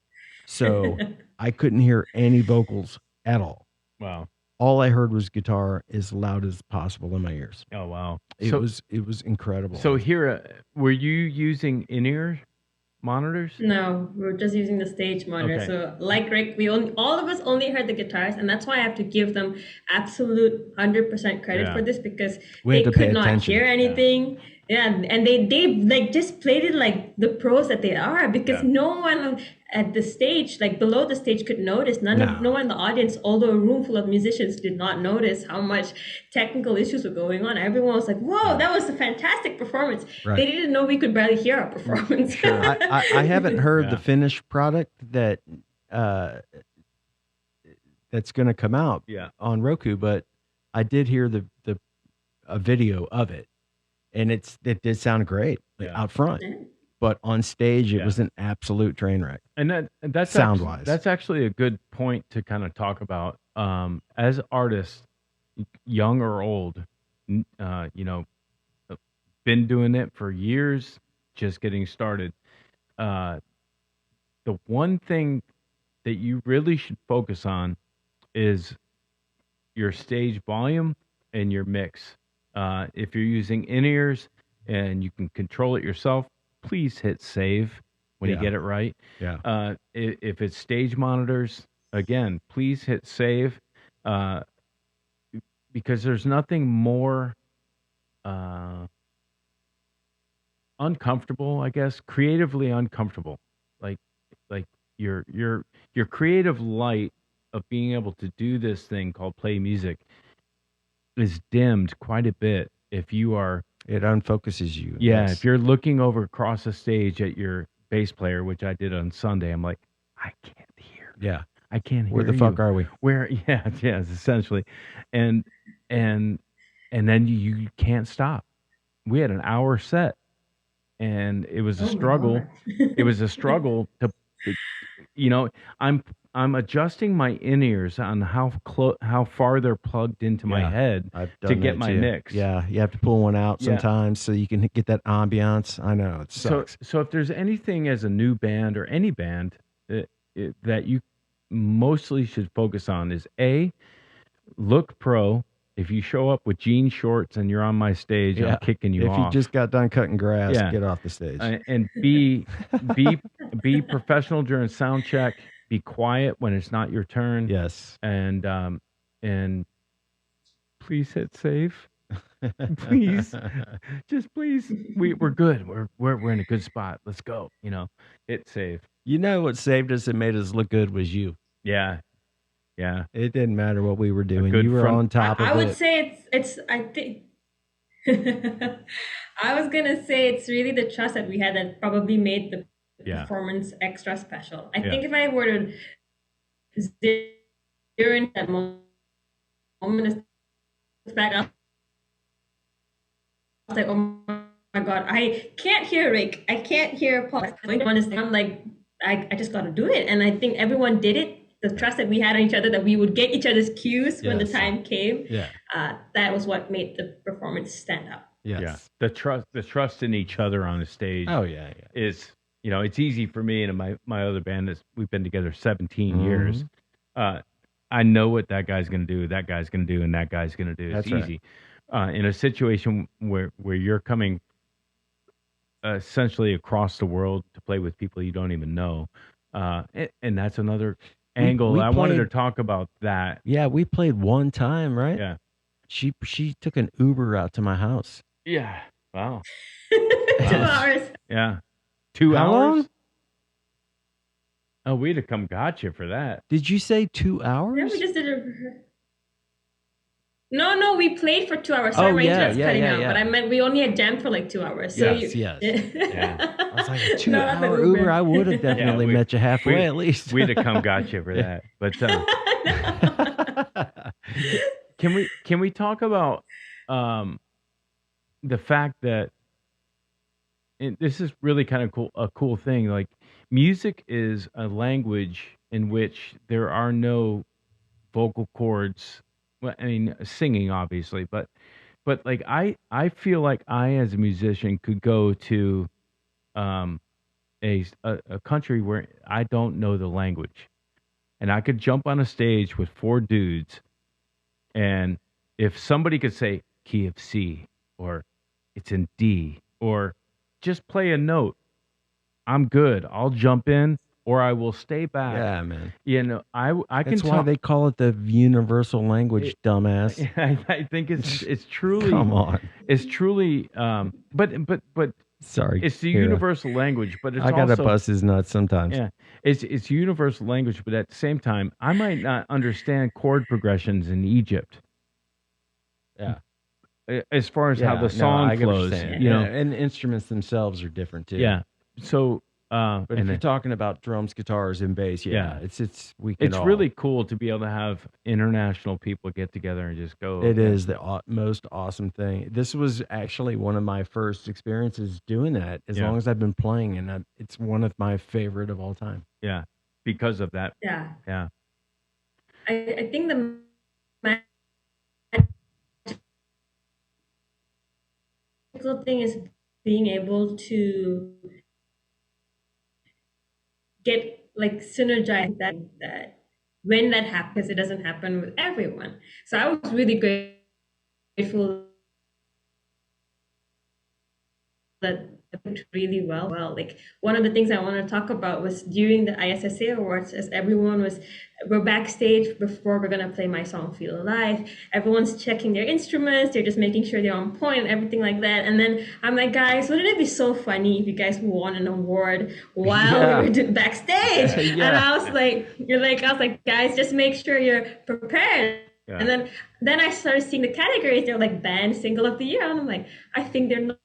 So I couldn't hear any vocals at all. Wow. All I heard was guitar as loud as possible in my ears. Oh wow. It was incredible. So here, were you using in-ear monitors? No, we're just using the stage monitor. Okay. So, like Rick, all of us only heard the guitars, and that's why I have to give them absolute 100% credit Yeah. for this because We they had to pay could not attention. hear anything. Yeah, and they like just played it like the pros that they are because Yeah. no one at the stage, like below the stage, could notice. No one in the audience, although a room full of musicians, did not notice how much technical issues were going on. Everyone was like, "Whoa, that was a fantastic performance." Right. They didn't know we could barely hear our performance. I haven't heard Yeah. the finished product that that's going to come out Yeah. on Roku, but I did hear a video of it, and it did sound great Yeah. out front, but on stage it Yeah. was an absolute train wreck. And that's Sound-wise. that's actually a good point to kind of talk about. As artists, young or old, been doing it for years, just getting started. The one thing that you really should focus on is your stage volume and your mix. If you're using in-ears and you can control it yourself, please hit save when you Yeah. get it right. Yeah. If it's stage monitors, again, please hit save because there's nothing more uncomfortable, I guess, creatively uncomfortable. Like your creative light of being able to do this thing called play music is dimmed quite a bit if you are It unfocuses you. yeah, Yes. if you're looking over across the stage at your bass player, which I did on Sunday, I'm like, I can't hear. Yeah. I can't hear Where the fuck you. are we? Where yeah, essentially. And then you can't stop. We had an hour set and it was a Oh my struggle. Lord. It was a struggle to I'm adjusting my in-ears on how far they're plugged into my Yeah. head I've to done get that my too. mix. Yeah, you have to pull one out Yeah. sometimes so you can get that ambiance. I know it sucks. So if there's anything as a new band or any band that you mostly should focus on is look pro. If you show up with jean shorts and you're on my stage, Yeah. I'm kicking you if off. you just got done cutting grass, Yeah. get off the stage. And be professional during sound check. Be quiet when it's not your turn. Yes. And please hit save. Please, just please. We're good. We're in a good spot. Let's go. Hit save. You know what saved us and made us look good was you. Yeah. It didn't matter what we were doing. good You were front- on top of I it. would say it's I think I was gonna say it's really the trust that we had that probably made the Yeah. performance extra special. I Yeah. think if I were to zero in that moment back up, I was like, oh my god, I can't hear Rick. I can't hear Paul. I'm like, I just gotta do it. And I think everyone did it. The trust that we had on each other, that we would get each other's cues when the Yes. time came. Yeah. That was what made the performance stand out. Yes. Yeah. The trust in each other on the stage Oh yeah. is, it's easy for me and my other band is we've been together 17 Mhm. years. I know what that guy's going to do, that guy's going to do, and that guy's going to do. It's That's right. easy. In a situation where you're coming essentially across the world to play with people you don't even know, and that's another angle. we I wanted to played- talk about that. Yeah, we played one time, right? Yeah. She took an Uber out to my house. Yeah. Wow. 2 hours. Yeah. 2 How hours? long? Oh, we'd have come got you for that. Did you say 2 hours? Yeah, we just did it. No, we played for 2 hours. Oh, Sorry, my yeah, internet's yeah, cutting yeah, out. yeah. But I meant we only had jammed for like 2 hours. So Yes, yes. Yeah. I was like, a 2 No, not hour the Uber. Uber. I would have definitely we- met you halfway we- at least. We'd have come got you for that. But can we talk about the fact that this is really kind of a cool thing. Like, music is a language in which there are no vocal cords. Well, I mean, singing obviously, but like I feel like I as a musician could go to a country where I don't know the language, and I could jump on a stage with 4 dudes, and if somebody could say key of C, or it's in D, or just play a note, I'm good. I'll jump in, or I will stay back. Yeah, man. You know, I can That's why talk. they call it the universal language, dumbass. I think it's truly Come on. It's truly but Sorry. it's the Heerraa. universal language, but it's I gotta also bust his nuts sometimes. yeah, it's universal language, but at the same time, I might not understand chord progressions in Egypt. Yeah. As far as how Yeah, the song I get what you're flows, saying. you know, Yeah, and instruments themselves are different too. yeah. So, But if and you're talking about drums, guitars, and bass, Yeah. it's we can it's all. really cool to be able to have international people get together and just go. It is the most awesome thing. This was actually one of my first experiences doing that. As Yeah. long as I've been playing, and it's one of my favorite of all time. Yeah, because of that. Yeah. Yeah, I think the magical thing is being able to get like synergize that when that happens, it doesn't happen with everyone. So I was really grateful that it went really well. Like, one of the things I want to talk about was during the ISSA Awards, as we're backstage before we're gonna play my song "Feel Alive." Everyone's checking their instruments, they're just making sure they're on point and everything like that. And then I'm like, guys, wouldn't it be so funny if you guys won an award while we were backstage? Yeah. And I was like, guys, just make sure you're prepared. Yeah. And then I started seeing the categories. They're like band single of the year, and I'm like, I think they're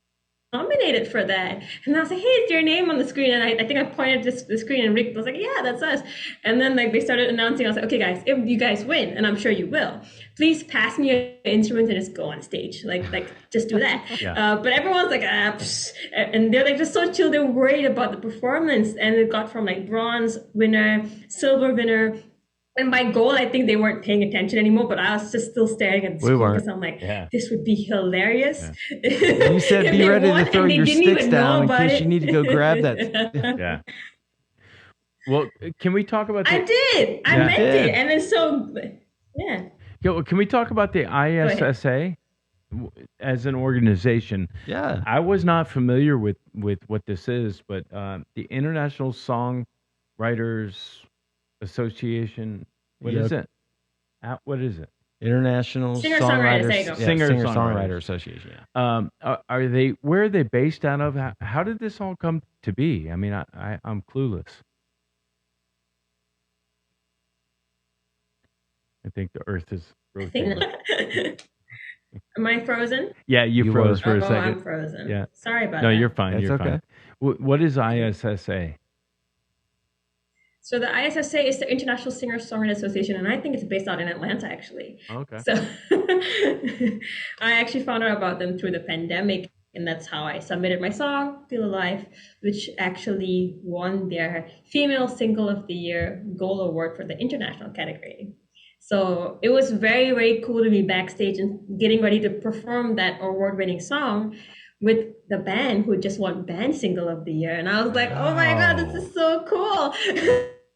nominated for that. And I was like, hey, is your name on the screen? And I think I pointed to the screen, and Rick was like, yeah, that's us. And then like they started announcing. I was like, okay, guys, if you guys win, and I'm sure you will, please pass me your instrument and just go on stage. Like just do that. Yeah. But everyone's like, and they're like just so chill. They're worried about the performance, and it got from like bronze winner, silver winner. And by goal, I think they weren't paying attention anymore, but I was just still staring at the screen weren't. because I'm like, Yeah. this would be hilarious. You said If be they ready won to throw and they your didn't sticks even know down in about case it. you need to go grab that. yeah. Well, can we talk about I the? did. I Yeah. meant did. it. And then so, yeah. Yo, can we talk about the ISSA as an organization? Yeah. I was not familiar with what this is, but the International Songwriters Association. What is it? What is it? International Singer-songwriters, there you go. Yeah, Singer-songwriters. Singer-Songwriter Association. Yeah. Are they? Where are they based out of? How did this all come to be? I mean, I'm clueless. I think the Earth is I think. rotating. Am I frozen? Yeah, you You froze were. for a I'm second. frozen. Yeah. Sorry about No, that. you're fine. That's You're okay. fine. What is ISSA? So the ISSA is the International Singer-Songwriter Association, and I think it's based out in Atlanta, actually. Okay. So I actually found out about them through the pandemic, and that's how I submitted my song, Feel Alive, which actually won their Female Single of the Year Gold Award for the international category. So it was very, very cool to be backstage and getting ready to perform that award-winning song with the band who just won Band Single of the Year. And I was like, oh my God, this is so cool.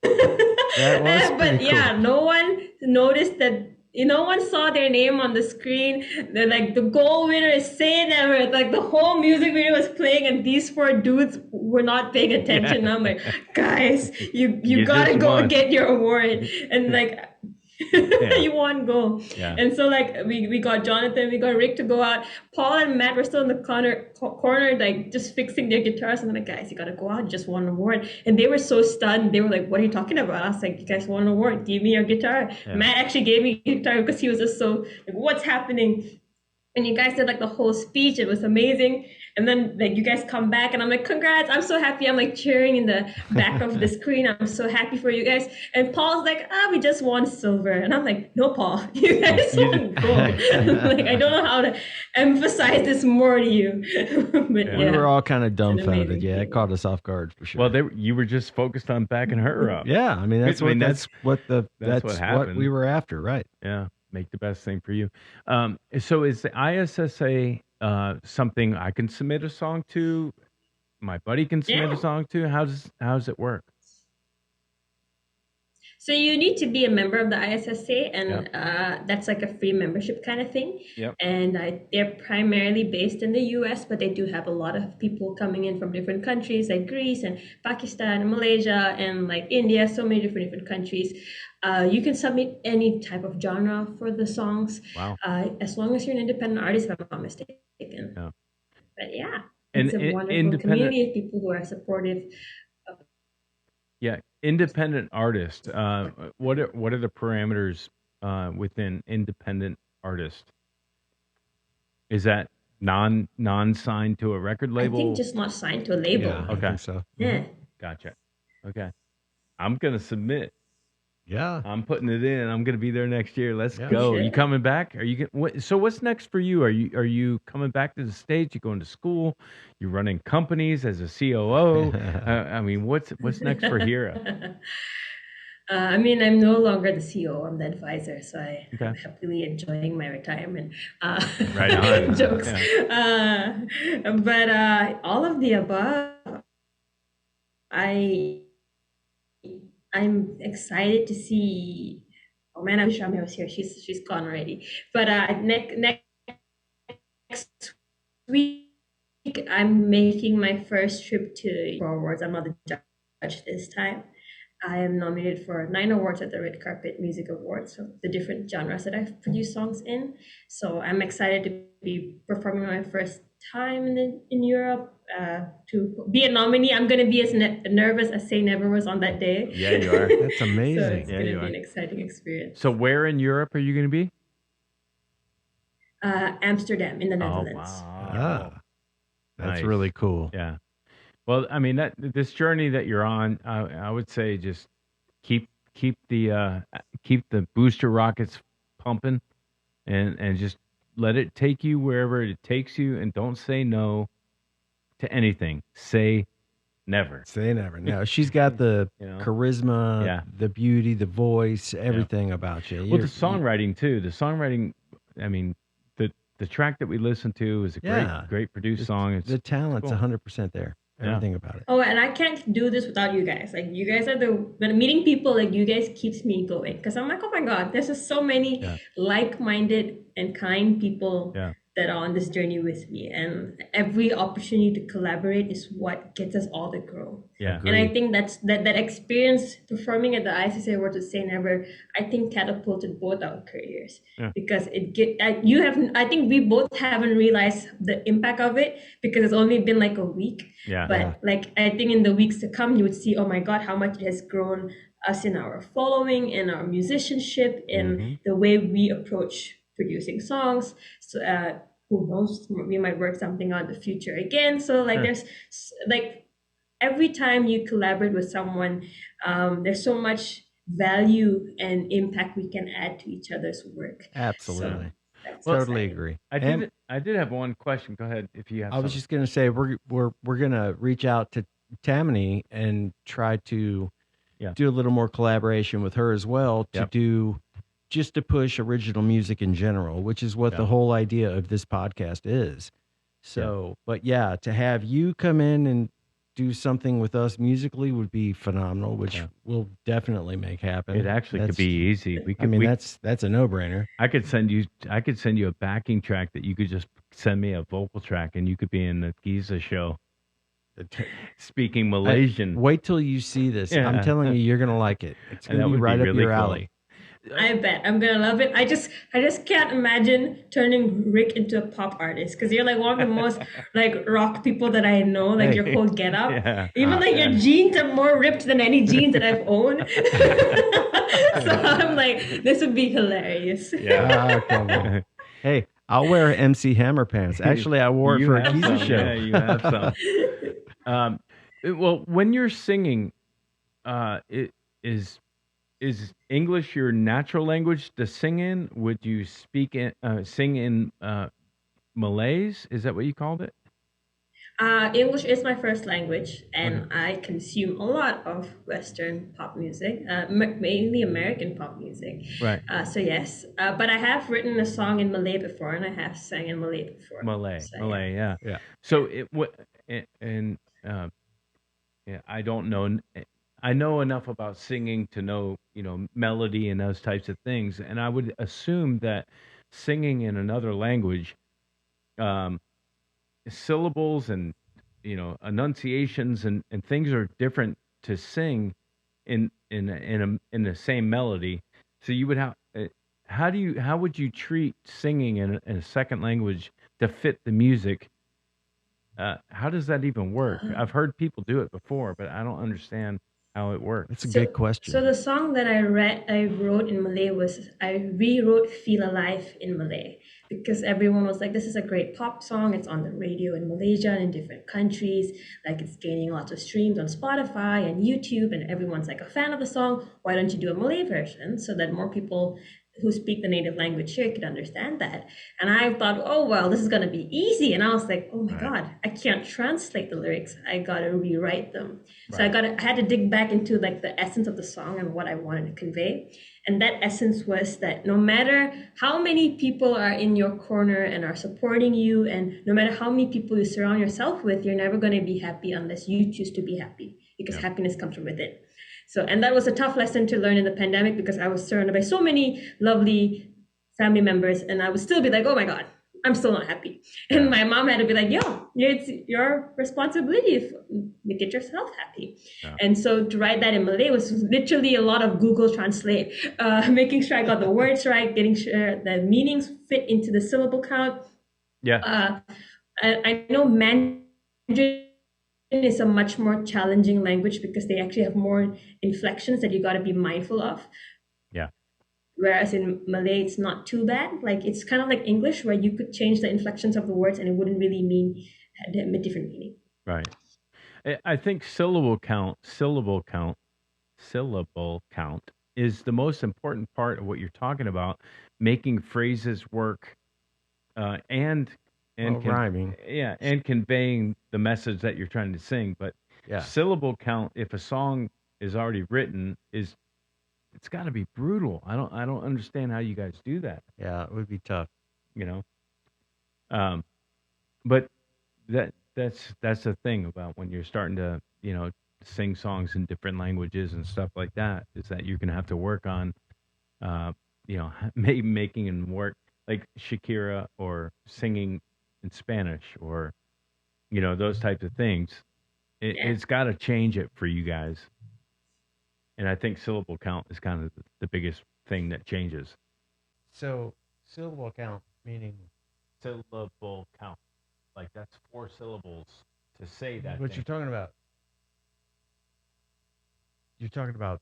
That was But pretty yeah, cool. no one noticed that. No one saw their name on the screen. They're like, the goal winner is Say Never. Like the whole music video was playing, and these four dudes were not paying attention. Yeah. I'm like, guys, you You gotta just go won. get your award. And like, Yeah. you won, go. Yeah. And so like we got Jonathan, we got Rick to go out. Paul and Matt were still in the corner, like just fixing their guitars. And I'm like, guys, you gotta go out. You just won an award. And they were so stunned. They were like, what are you talking about? I was like, you guys won an award. Give me your guitar. Yeah. Matt actually gave me a guitar because he was just so like, what's happening? And you guys did like the whole speech. It was amazing. And then like you guys come back and I'm like, congrats, I'm so happy. I'm like cheering in the back of the screen. I'm so happy for you guys. And Paul's like, we just won silver. And I'm like, no, Paul, you guys won gold. Like, I don't know how to emphasize this more to you. But Yeah. We yeah. were all kind of an dumbfounded. amazing Yeah, it feeling. caught us off guard for sure. Well, you were just focused on backing her up. yeah, I mean that's I mean, that's what that's what what happened. we were after, right? Yeah, make the best thing for you. So is the ISSA something I can submit a song to? My buddy can submit Yeah. a song to? How does it work? So you need to be a member of the ISSA, and that's like a free membership kind of thing. Yep. And they're primarily based in the US, but they do have a lot of people coming in from different countries like Greece and Pakistan and Malaysia and like India, so many different countries. You can submit any type of genre for the songs, Wow. as long as you're an independent artist, if I'm not mistaken. Yeah. But yeah, And it's a wonderful independent, community of people who are supportive. yeah, independent artist. What are the parameters within independent artist? Is that non-signed to a record label? I think just not signed to a label. Yeah, I Okay. think so. Yeah. Gotcha. Okay. I'm gonna submit. Yeah. I'm putting it in. I'm gonna be there next year. Let's Yeah. go. You Sure. coming back? Are you so what's next for you? Are you coming back to the States? You going to school? You running companies as a COO? I mean, what's next for Heerraa? I mean, I'm no longer the CEO. I'm the advisor, so I'm Okay. happily enjoying my retirement. Right on. Jokes. Yeah. But all of the above, I'm excited to see. Oh man, I wish Rami was here. She's gone already. But next week, I'm making my first trip to awards. I'm not the judge this time. I am nominated for 9 awards at the Red Carpet Music Awards for the different genres that I've produced songs in. So I'm excited to be performing my first time in Europe. To be a nominee, I'm going to be as nervous as Say Never was on that day. Yeah, you are. That's So amazing. it's Yeah, going you to be are. an exciting experience. So where in Europe are you going to be? Amsterdam in the Oh Netherlands. wow. Ah, that's Nice. really cool. Yeah. Well, I mean this journey that you're on, I would say just keep the booster rockets pumping, and just let it take you wherever it takes you, and don't say no to anything. Say never. Say never. No, she's got the You know? charisma, Yeah. the beauty, the voice, everything about you. Well, You're- the songwriting too. The songwriting. I mean, the track that we listened to is a Yeah. great produced song. It's the talent's cool. 100% there. Yeah. Everything about it. Oh, and I can't do this without you guys. Like you guys are when meeting people like you guys keeps me going because I'm like, oh my god, there's just so many Yeah. like-minded and kind people Yeah. that are on this journey with me, and every opportunity to collaborate is what gets us all to grow. yeah. And I think that experience performing at the ICC Awards with Say Never, I think catapulted both our careers Yeah. because I think we both haven't realized the impact of it because it's only been like a week. Yeah. But like I think in the weeks to come, you would see, oh my God, how much it has grown us in our following, in our musicianship, in the way we approach producing songs. So who knows, we might work something out in the future again. So like Sure. there's like every time you collaborate with someone, there's so much value and impact we can add to each other's work. Absolutely. That's Totally exciting. agree. I And did have one question. Go ahead if you have. I was something. just going to say we're going to reach out to Tammany and try to Yeah. do a little more collaboration with her as well to Yep. do just to push original music in general, which is what Yeah. the whole idea of this podcast is. So, but yeah, to have you come in and do something with us musically would be phenomenal, which Yeah. we'll definitely make happen. It actually could That's- be easy. We I could. mean, that's a no-brainer. I could send you a backing track that you could just send me a vocal track, and you could be in the Giza show speaking Malaysian. Wait till you see this. Yeah. I'm telling you, you're gonna like it. It's And gonna that be would be right up really your cool. alley. I bet I'm gonna love it. I just can't imagine turning Rick into a pop artist because you're like one of the most like rock people that I know. Like your whole get up, Yeah. even like your jeans are more ripped than any jeans that I've owned. So I'm like, this would be hilarious. Yeah. Come on. Hey, I'll wear MC Hammer pants. Actually, I wore it You for a have Giza some, show. Yeah, you have some. Well, when you're singing, is English your natural language to sing in? Would you sing in Malays? Is that what you called it? English is my first language, and I consume a lot of Western pop music, mainly American pop music. Right. So yes, but I have written a song in Malay before, and I have sang in Malay before. Malay, So, Malay, yeah. Yeah. So yeah, I don't know. I know enough about singing to know, melody and those types of things, and I would assume that singing in another language, um, syllables and enunciations and things are different to sing in the same melody. So you would have. How would you treat singing in a second language to fit the music? How does that even work? I've heard people do it before, but I don't understand how it works. That's a good question. So the song that I wrote in Malay was I rewrote "Feel Alive" in Malay because everyone was like, "This is a great pop song. It's on the radio in Malaysia and in different countries. Like it's gaining lots of streams on Spotify and YouTube, and everyone's like a fan of the song. Why don't you do a Malay version so that more people who speak the native language here could understand that?" And I thought, oh well, this is gonna be easy. And I was like, oh my god, I can't translate the lyrics. I gotta rewrite them. So I had to dig back into like the essence of the song and what I wanted to convey. And that essence was that no matter how many people are in your corner and are supporting you, and no matter how many people you surround yourself with, you're never gonna be happy unless you choose to be happy, because happiness comes from within. So, and that was a tough lesson to learn in the pandemic because I was surrounded by so many lovely family members, and I would still be like, oh my God, I'm still not happy. And my mom had to be like, yo, it's your responsibility to get yourself happy. Yeah. And so to write that in Malay was literally a lot of Google Translate, making sure I got the words right, getting sure the meanings fit into the syllable count. Yeah. I know Mandarin is a much more challenging language because they actually have more inflections that you got to be mindful of. Yeah. Whereas in Malay, it's not too bad. Like it's kind of like English, where you could change the inflections of the words and it wouldn't really mean a different meaning. Right. I think syllable count is the most important part of what you're talking about, making phrases work, and rhyming. Yeah, and conveying the message that you're trying to sing. But syllable count, if a song is already written, it's got to be brutal. I don't understand how you guys do that. Yeah, it would be tough. But that's the thing about when you're starting to sing songs in different languages and stuff like that, is that you're gonna have to work on making it work, like Shakira, or singing in Spanish, or those types of things. It's got to change it for you guys. And I think syllable count is kind of the biggest thing that changes. So syllable count meaning Syllable count, like that's 4 syllables to say that. what thing. you're talking about. You're talking about.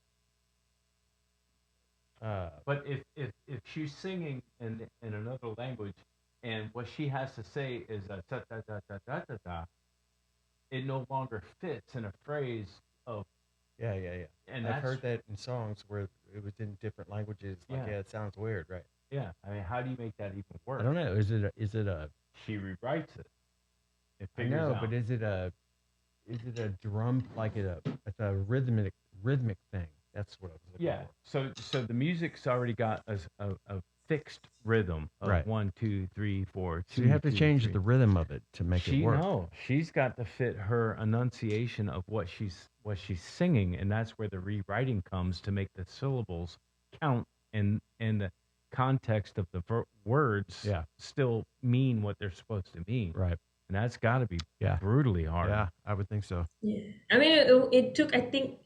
But if she's singing in another language, and what she has to say is a da da da da da da da, it no longer fits in a phrase of. Yeah. And I've heard that in songs where it was in different languages. Like, it sounds weird, right? Yeah, I mean, how do you make that even work? I don't know. Is it a? She rewrites it. It I figures know, out. but is it a drum, like it's a rhythmic thing? That's what I was looking Yeah. for. So the music's already got a fixed rhythm of Right. 1, 2, 3, 4. So you have to 2, change 3. the rhythm of it to make it She work. no, she's got to fit her enunciation of what she's singing, and that's where the rewriting comes to make the syllables count and the context of the words Yeah. still mean what they're supposed to mean. Right. And that's got to be Yeah. brutally hard. Yeah, I would think so. Yeah. I mean, it took, I think,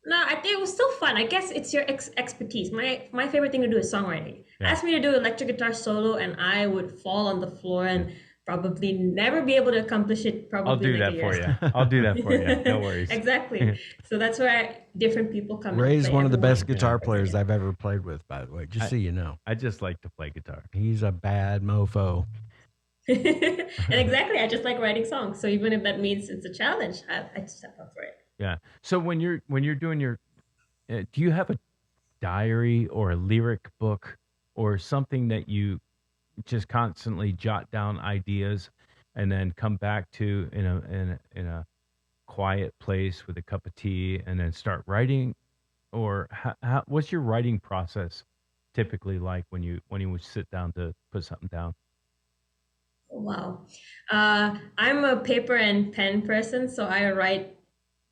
no, I think it was still fun. I guess it's your expertise. My favorite thing to do is songwriting. Yeah. Ask me to do electric guitar solo, and I would fall on the floor and probably never be able to accomplish it. Probably I'll do like that a for year's you. I'll do that for you. No worries. Exactly. So that's where different people come. Ray's one of the best Everyone. guitar players I've ever played with, by the way, just so you know. I just like to play guitar. He's a bad mofo. And exactly, I just like writing songs. So even if that means it's a challenge, I step up for it. Yeah. So when you're doing your, do you have a diary or a lyric book or something that you just constantly jot down ideas and then come back to in a quiet place with a cup of tea and then start writing? Or what's your writing process typically like when you would sit down to put something down? Wow. I'm a paper and pen person, so I write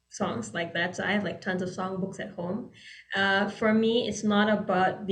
songs like that. So I have like tons of songbooks at home. For me, it's not about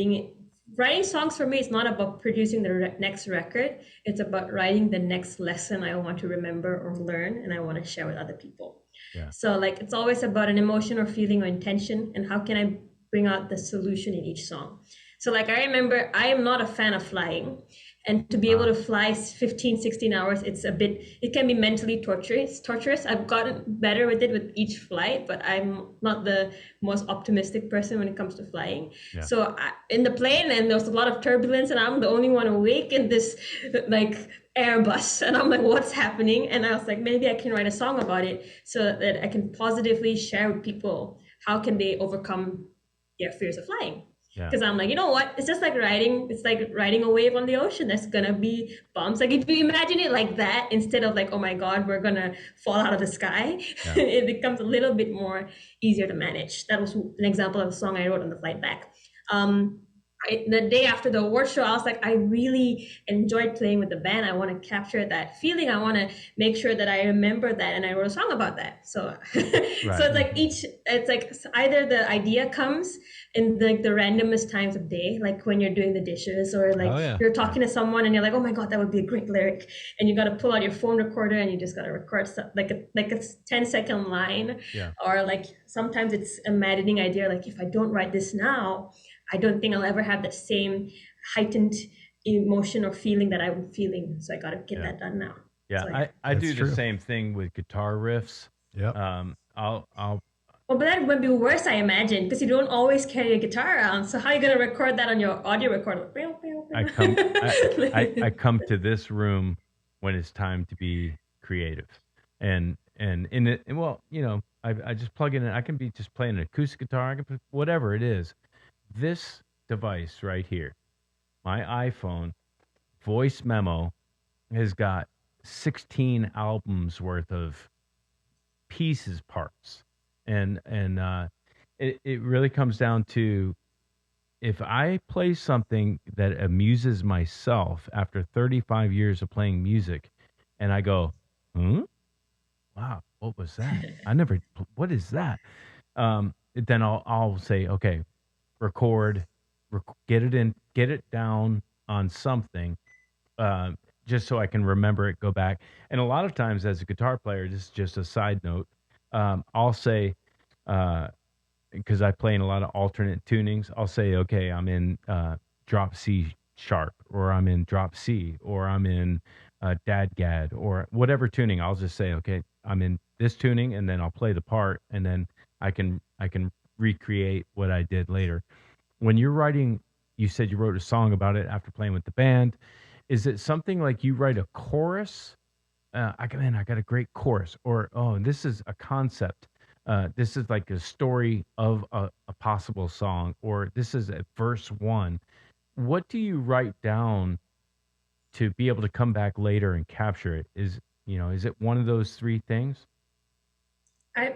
writing songs for me. It's not about producing the next record. It's about writing the next lesson I want to remember or learn, and I want to share with other people. Yeah. So like it's always about an emotion or feeling or intention, and how can I bring out the solution in each song. So like I remember, I am not a fan of flying. And to be able to fly 15, 16 hours, it can be mentally torturous. I've gotten better with it with each flight, but I'm not the most optimistic person when it comes to flying. Yeah. So in the plane, and there was a lot of turbulence, and I'm the only one awake in this like Airbus. And I'm like, what's happening? And I was like, maybe I can write a song about it so that I can positively share with people how can they overcome their fears of flying. Because I'm like, you know what? It's just like riding. It's like riding a wave on the ocean. There's gonna be bumps. Like if you imagine it like that, instead of like, oh my God, we're gonna fall out of the sky, it becomes a little bit more easier to manage. That was an example of a song I wrote on the flight back. The day after the award show, I was like, I really enjoyed playing with the band. I want to capture that feeling. I want to make sure that I remember that, and I wrote a song about that. So, so it's like it's like either the idea comes in the randomest times of day, like when you're doing the dishes, or like you're talking to someone and you're like, oh my God, that would be a great lyric, and you got to pull out your phone recorder and you just got to record like a 10-second line, or like sometimes it's a maddening idea, like if I don't write this now, I don't think I'll ever have the same heightened emotion or feeling that I'm feeling. So I got to get that done now. Yeah, so I do the same thing with guitar riffs. Yeah. I'll. Well, but that would be worse, I imagine, because you don't always carry a guitar around. So how are you going to record that on your audio recorder? I come to this room when it's time to be creative, and in it. Well, you know, I just plug in. I can be just playing an acoustic guitar. I can put whatever it is. This device right here, my iPhone voice memo, has got 16 albums worth of parts. And it really comes down to, if I play something that amuses myself after 35 years of playing music and I go, wow, what was that? What is that? Then I'll say, okay, record, get it down on something, just so I can remember it, go back. And a lot of times as a guitar player, this is just a side note, I'll say, because I play in a lot of alternate tunings, I'll say, okay, I'm in drop C sharp, or I'm in drop C, or I'm in dadgad, or whatever tuning. I'll just say, okay, I'm in this tuning, and then I'll play the part, and then I can recreate what I did later. When you're writing, you said you wrote a song about it after playing with the band. Is it something like you write a chorus? I got a great chorus, or this is a concept. This is like a story of a possible song, or this is a verse one. What do you write down to be able to come back later and capture it? Is it one of those three things?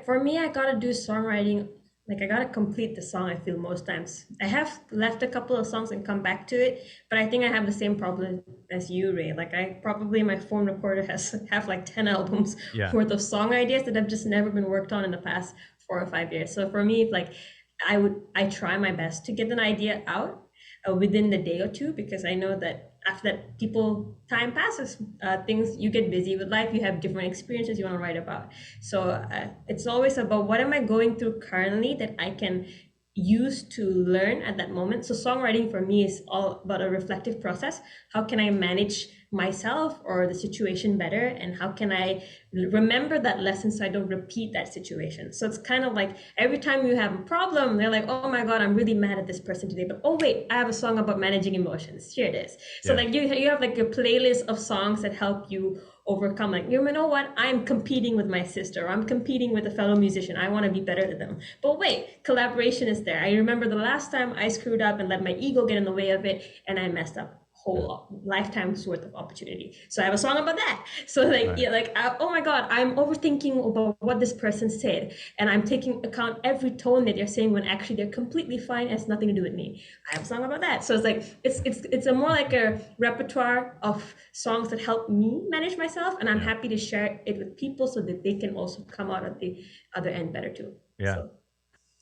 For me, I gotta do songwriting Like I gotta complete the song, I feel most times. I have left a couple of songs and come back to it, but I think I have the same problem as you, Ray. Like I probably my phone recorder has have like 10 albums Yeah. worth of song ideas that have just never been worked on in the past 4 or 5 years. So for me, like I try my best to get an idea out within the day or two, because I know that after that time passes, things, you get busy with life, you have different experiences you want to write about. So it's always about what am I going through currently that I can use to learn at that moment. So songwriting for me is all about a reflective process. How can I manage myself or the situation better, and how can I remember that lesson so I don't repeat that situation? So it's kind of like every time you have a problem, they're like, oh my god, I'm really mad at this person today, but oh wait, I have a song about managing emotions, here it is. So Yeah. like you have like a playlist of songs that help you overcome, like, you know what, I'm competing with my sister, or I'm competing with a fellow musician, I want to be better than them, but wait, collaboration is there. I remember the last time I screwed up and let my ego get in the way of it, and I messed up whole lifetime's worth of opportunity. So I have a song about that. So like, Right. yeah, like oh my god, I'm overthinking about what this person said, and I'm taking account every tone that they're saying when actually they're completely fine. It has nothing to do with me. I have a song about that. So it's like it's a more like a repertoire of songs that help me manage myself, and I'm Yeah. happy to share it with people so that they can also come out at the other end better too. Yeah. So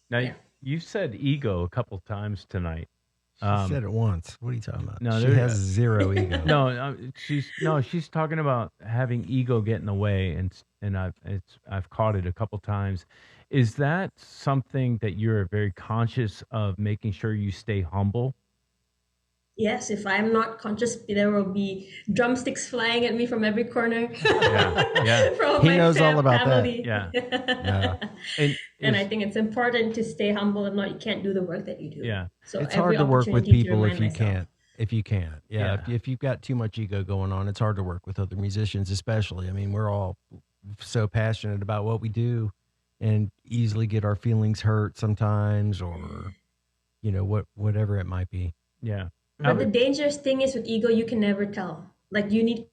Now yeah. you said ego a couple times tonight. She said it once. What are you talking about? No, she there- has zero ego. She's talking about having ego get in the way, and I've caught it a couple times. Is that something that you're very conscious of, making sure you stay humble? Yes, if I'm not conscious, there will be drumsticks flying at me from every corner. Yeah. From He my knows all about that. family. Yeah. Yeah. And I think it's important to stay humble. If not, you can't do the work that you do. Yeah. So It's every hard to work with opportunity to people if remind you myself. can't. If you can't, yeah. Yeah. If you've got too much ego going on, it's hard to work with other musicians, especially. I mean, we're all so passionate about what we do, and easily get our feelings hurt sometimes, or whatever it might be. yeah. But the dangerous thing is with ego, you can never tell. Like you need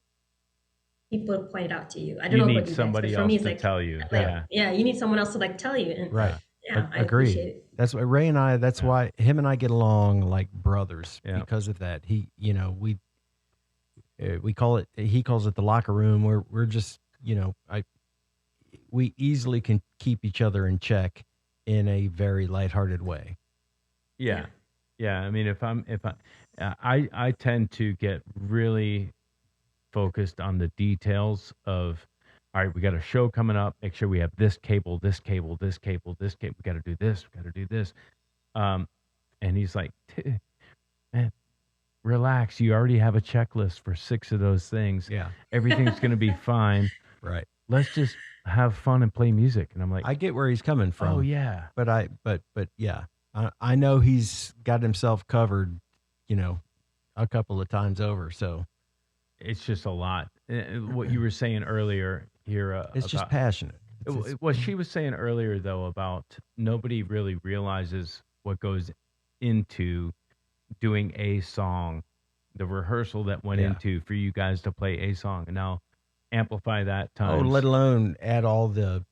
people to point it out to you. I don't You know need about you guys, somebody but for else me, it's to like, tell you. like, Yeah. you need someone else to like tell you. And Right. yeah, I Agree. appreciate it. That's why Ray and I. That's Yeah. why him and I get along like brothers, Yeah. because of that. We call it. He calls it the locker room. We're just we easily can keep each other in check in a very lighthearted way. Yeah. Yeah. I mean, I tend to get really focused on the details of, all right, we got a show coming up. Make sure we have this cable, this cable, this cable, this cable. We got to do this. We got to do this. And he's like, man, relax. You already have a checklist for 6 of those things. Yeah. Everything's going to be fine. Right. Let's just have fun and play music. And I'm like, I get where he's coming from. oh yeah. But yeah, I know he's got himself covered, a couple of times over. So It's just a lot. What you were saying earlier here. it's just about- passionate. What she was saying earlier, though, about nobody really realizes what goes into doing a song, the rehearsal that went Yeah. into for you guys to play a song, and now amplify that Oh, time. let alone add all the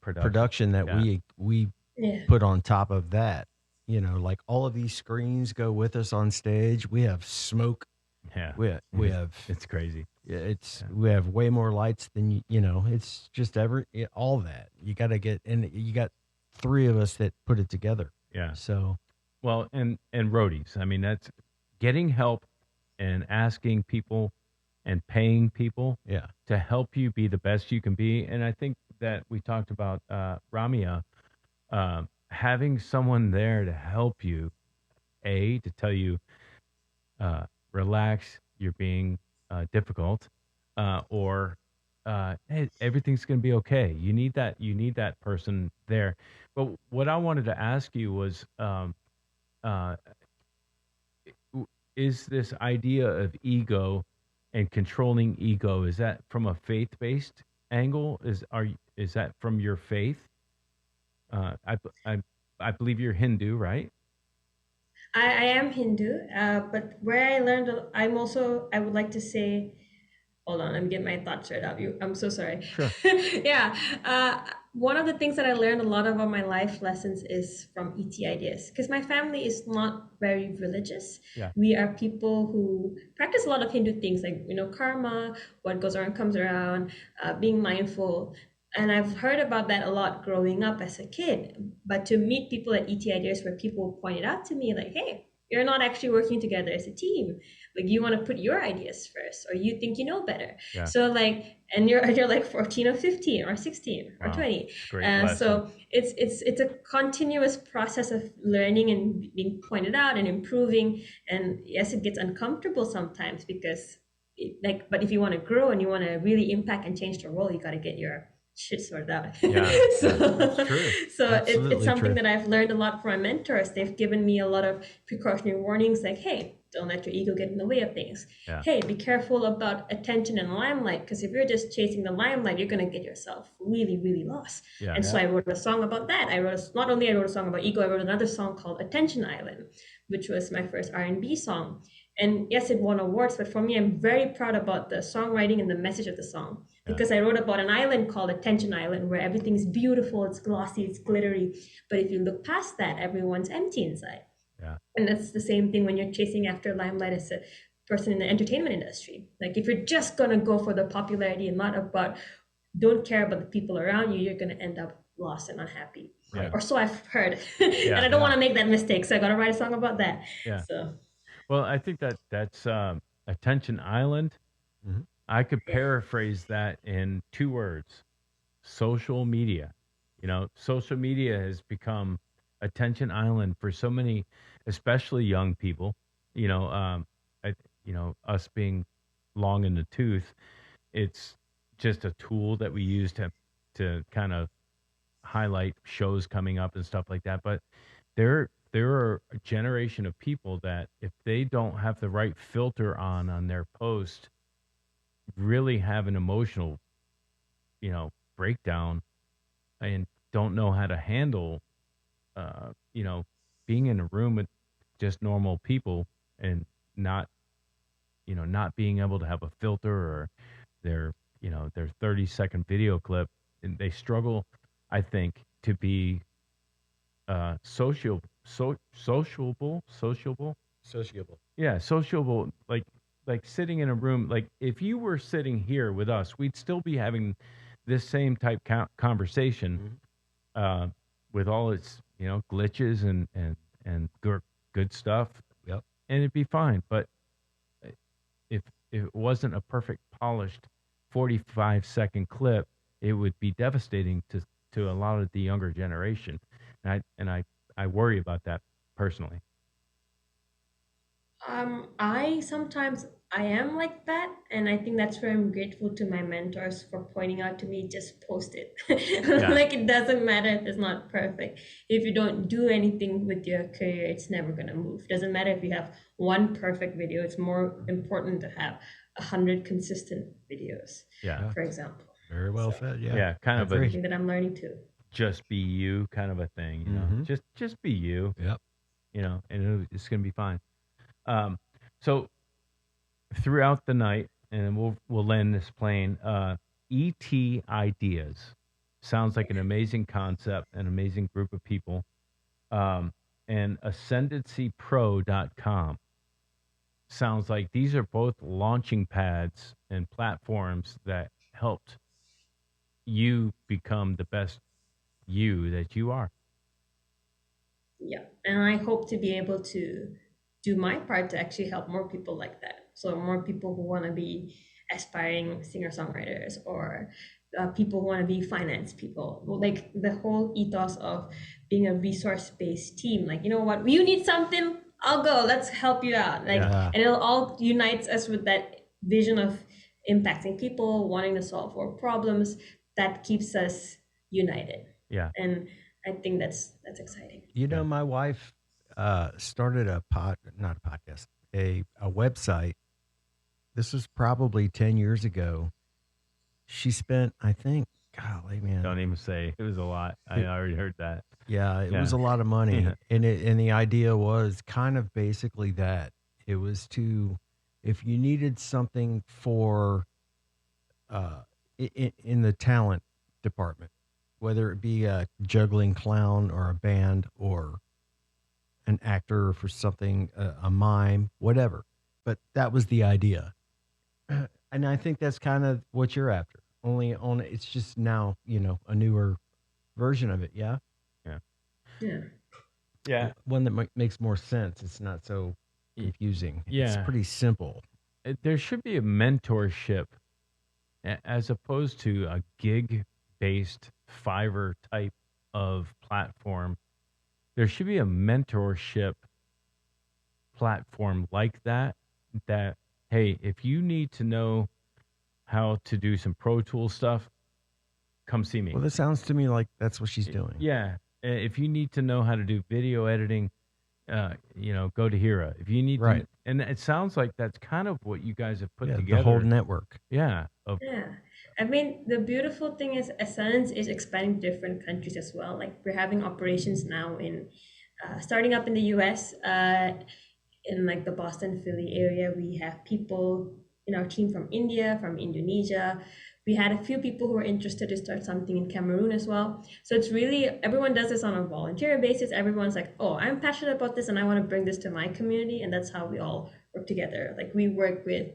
production that Yeah. we Yeah. put on top of that. Like all of these screens go with us on stage. We have smoke. Yeah, We have it's crazy. we have way more lights than it's just all that. You got to get, and you got 3 of us that put it together. Yeah. So Well, and roadies. I mean, that's getting help and asking people and paying people yeah. to help you be the best you can be. And I think that we talked about Ramya, having someone there to help you, to tell you, relax, you're being difficult, or hey, everything's going to be okay. You need that person there. But what I wanted to ask you was, is this idea of ego and controlling ego, is that from a faith-based angle? Is that from your faith? I believe you're Hindu, right? I am Hindu, but where I learned, I would like to say, hold on, let me get my thoughts right up. I'm so sorry. Sure. Yeah. One of the things that I learned a lot about my life lessons is from ET ideas, because my family is not very religious. Yeah. We are people who practice a lot of Hindu things like, karma, what goes around comes around, being mindful. And I've heard about that a lot growing up as a kid. But to meet people at ET ideas where people pointed out to me like, hey, you're not actually working together as a team. Like you want to put your ideas first, or you think you know better. Yeah. So like, and you're like 14 or 15 or 16 or Wow. 20. It's a great lesson. So it's a continuous process of learning and being pointed out and improving. And yes, it gets uncomfortable sometimes because but if you want to grow and you want to really impact and change the world, you got to get your shit sorted out. Yeah, so that's true. so Absolutely it's something true. that I've learned a lot from my mentors. They've given me a lot of precautionary warnings like, hey, don't let your ego get in the way of things. Yeah. Hey, be careful about attention and limelight, because if you're just chasing the limelight, you're going to get yourself really, really lost. Yeah. And so I wrote a song about that. Not only I wrote a song about ego, I wrote another song called Attention Island, which was my first R&B song. And yes, it won awards, but for me, I'm very proud about the songwriting and the message of the song, because I wrote about an island called Attention Island, where everything's beautiful, it's glossy, it's glittery. But if you look past that, everyone's empty inside. Yeah. And that's the same thing when you're chasing after limelight as a person in the entertainment industry. Like if you're just gonna go for the popularity and don't care about the people around you, you're gonna end up lost and unhappy. Yeah. Or so I've heard. And I don't want to make that mistake, so I gotta write a song about that. Yeah. So Well, I think that's Attention Island. Mhm. I could paraphrase that in 2 words: social media. Social media has become Attention Island for so many, especially young people. Us being long in the tooth, it's just a tool that we use to kind of highlight shows coming up and stuff like that. But there are a generation of people that if they don't have the right filter on their post, really have an emotional, breakdown, and don't know how to handle, being in a room with just normal people and not being able to have a filter or their 30-second video clip. And they struggle, I think, to be sociable. Yeah, sociable. Like sitting in a room. Like if you were sitting here with us, we'd still be having this same type conversation, with all its glitches and good stuff. Yep. And it'd be fine. But if it wasn't a perfect polished 45-second clip, it would be devastating to a lot of the younger generation. And I worry about that personally. I am like that, and I think that's where I'm grateful to my mentors for pointing out to me, just post it. Like it doesn't matter if it's not perfect. If you don't do anything with your career, it's never gonna move. Doesn't matter if you have one perfect video. It's more important to have 100 consistent videos. Yeah. For example. Very well said. Yeah. Yeah, kind of Agree. a Something that I'm learning too. just be you kind of a thing, Mhm. Just be you, Yep. and it's gonna be fine. So throughout the night, and we'll land this plane. ET Ideas sounds like an amazing concept, an amazing group of people. And ascendancypro.com sounds like these are both launching pads and platforms that helped you become the best you that you are. Yeah, and I hope to be able to do my part to actually help more people like that. So more people who want to be aspiring singer-songwriters, or people who want to be finance people. Like the whole ethos of being a resource-based team. Like, you know what, you need something, I'll go, let's help you out. Like, Yeah. and it'll all unites us with that vision of impacting people, wanting to solve more problems. That keeps us united. Yeah. And I think that's exciting. My wife started not a podcast, a website. This was probably 10 years ago. She spent, I think, golly, man. Don't even say. It was a lot. I already heard that. Yeah, it was a lot of money. Yeah. And the idea was kind of basically that. It was if you needed something for in the talent department, whether it be a juggling clown or a band or an actor for something, a mime, whatever. But that was the idea. And I think that's kind of what you're after. Only on it's just now, a newer version of it. Yeah. Yeah. Yeah. One that makes more sense. It's not so confusing. It's Yeah. pretty simple. There should be a mentorship as opposed to a gig-based Fiverr type of platform. There should be a mentorship platform like that, hey, if you need to know how to do some Pro Tool stuff, come see me. Well, this sounds to me like that's what she's doing. Yeah. If you need to know how to do video editing, go to Heerraa. If you need Right. and it sounds like that's kind of what you guys have put Yeah, together. the whole network. Yeah. Yeah. I mean, the beautiful thing is Essence is expanding to different countries as well. Like we're having operations now in starting up in the US, in like the Boston, Philly area. We have people in our team from India, from Indonesia. We had a few people who were interested to start something in Cameroon as well. So it's really, everyone does this on a volunteer basis. Everyone's like, oh, I'm passionate about this and I want to bring this to my community. And that's how we all work together. Like we work with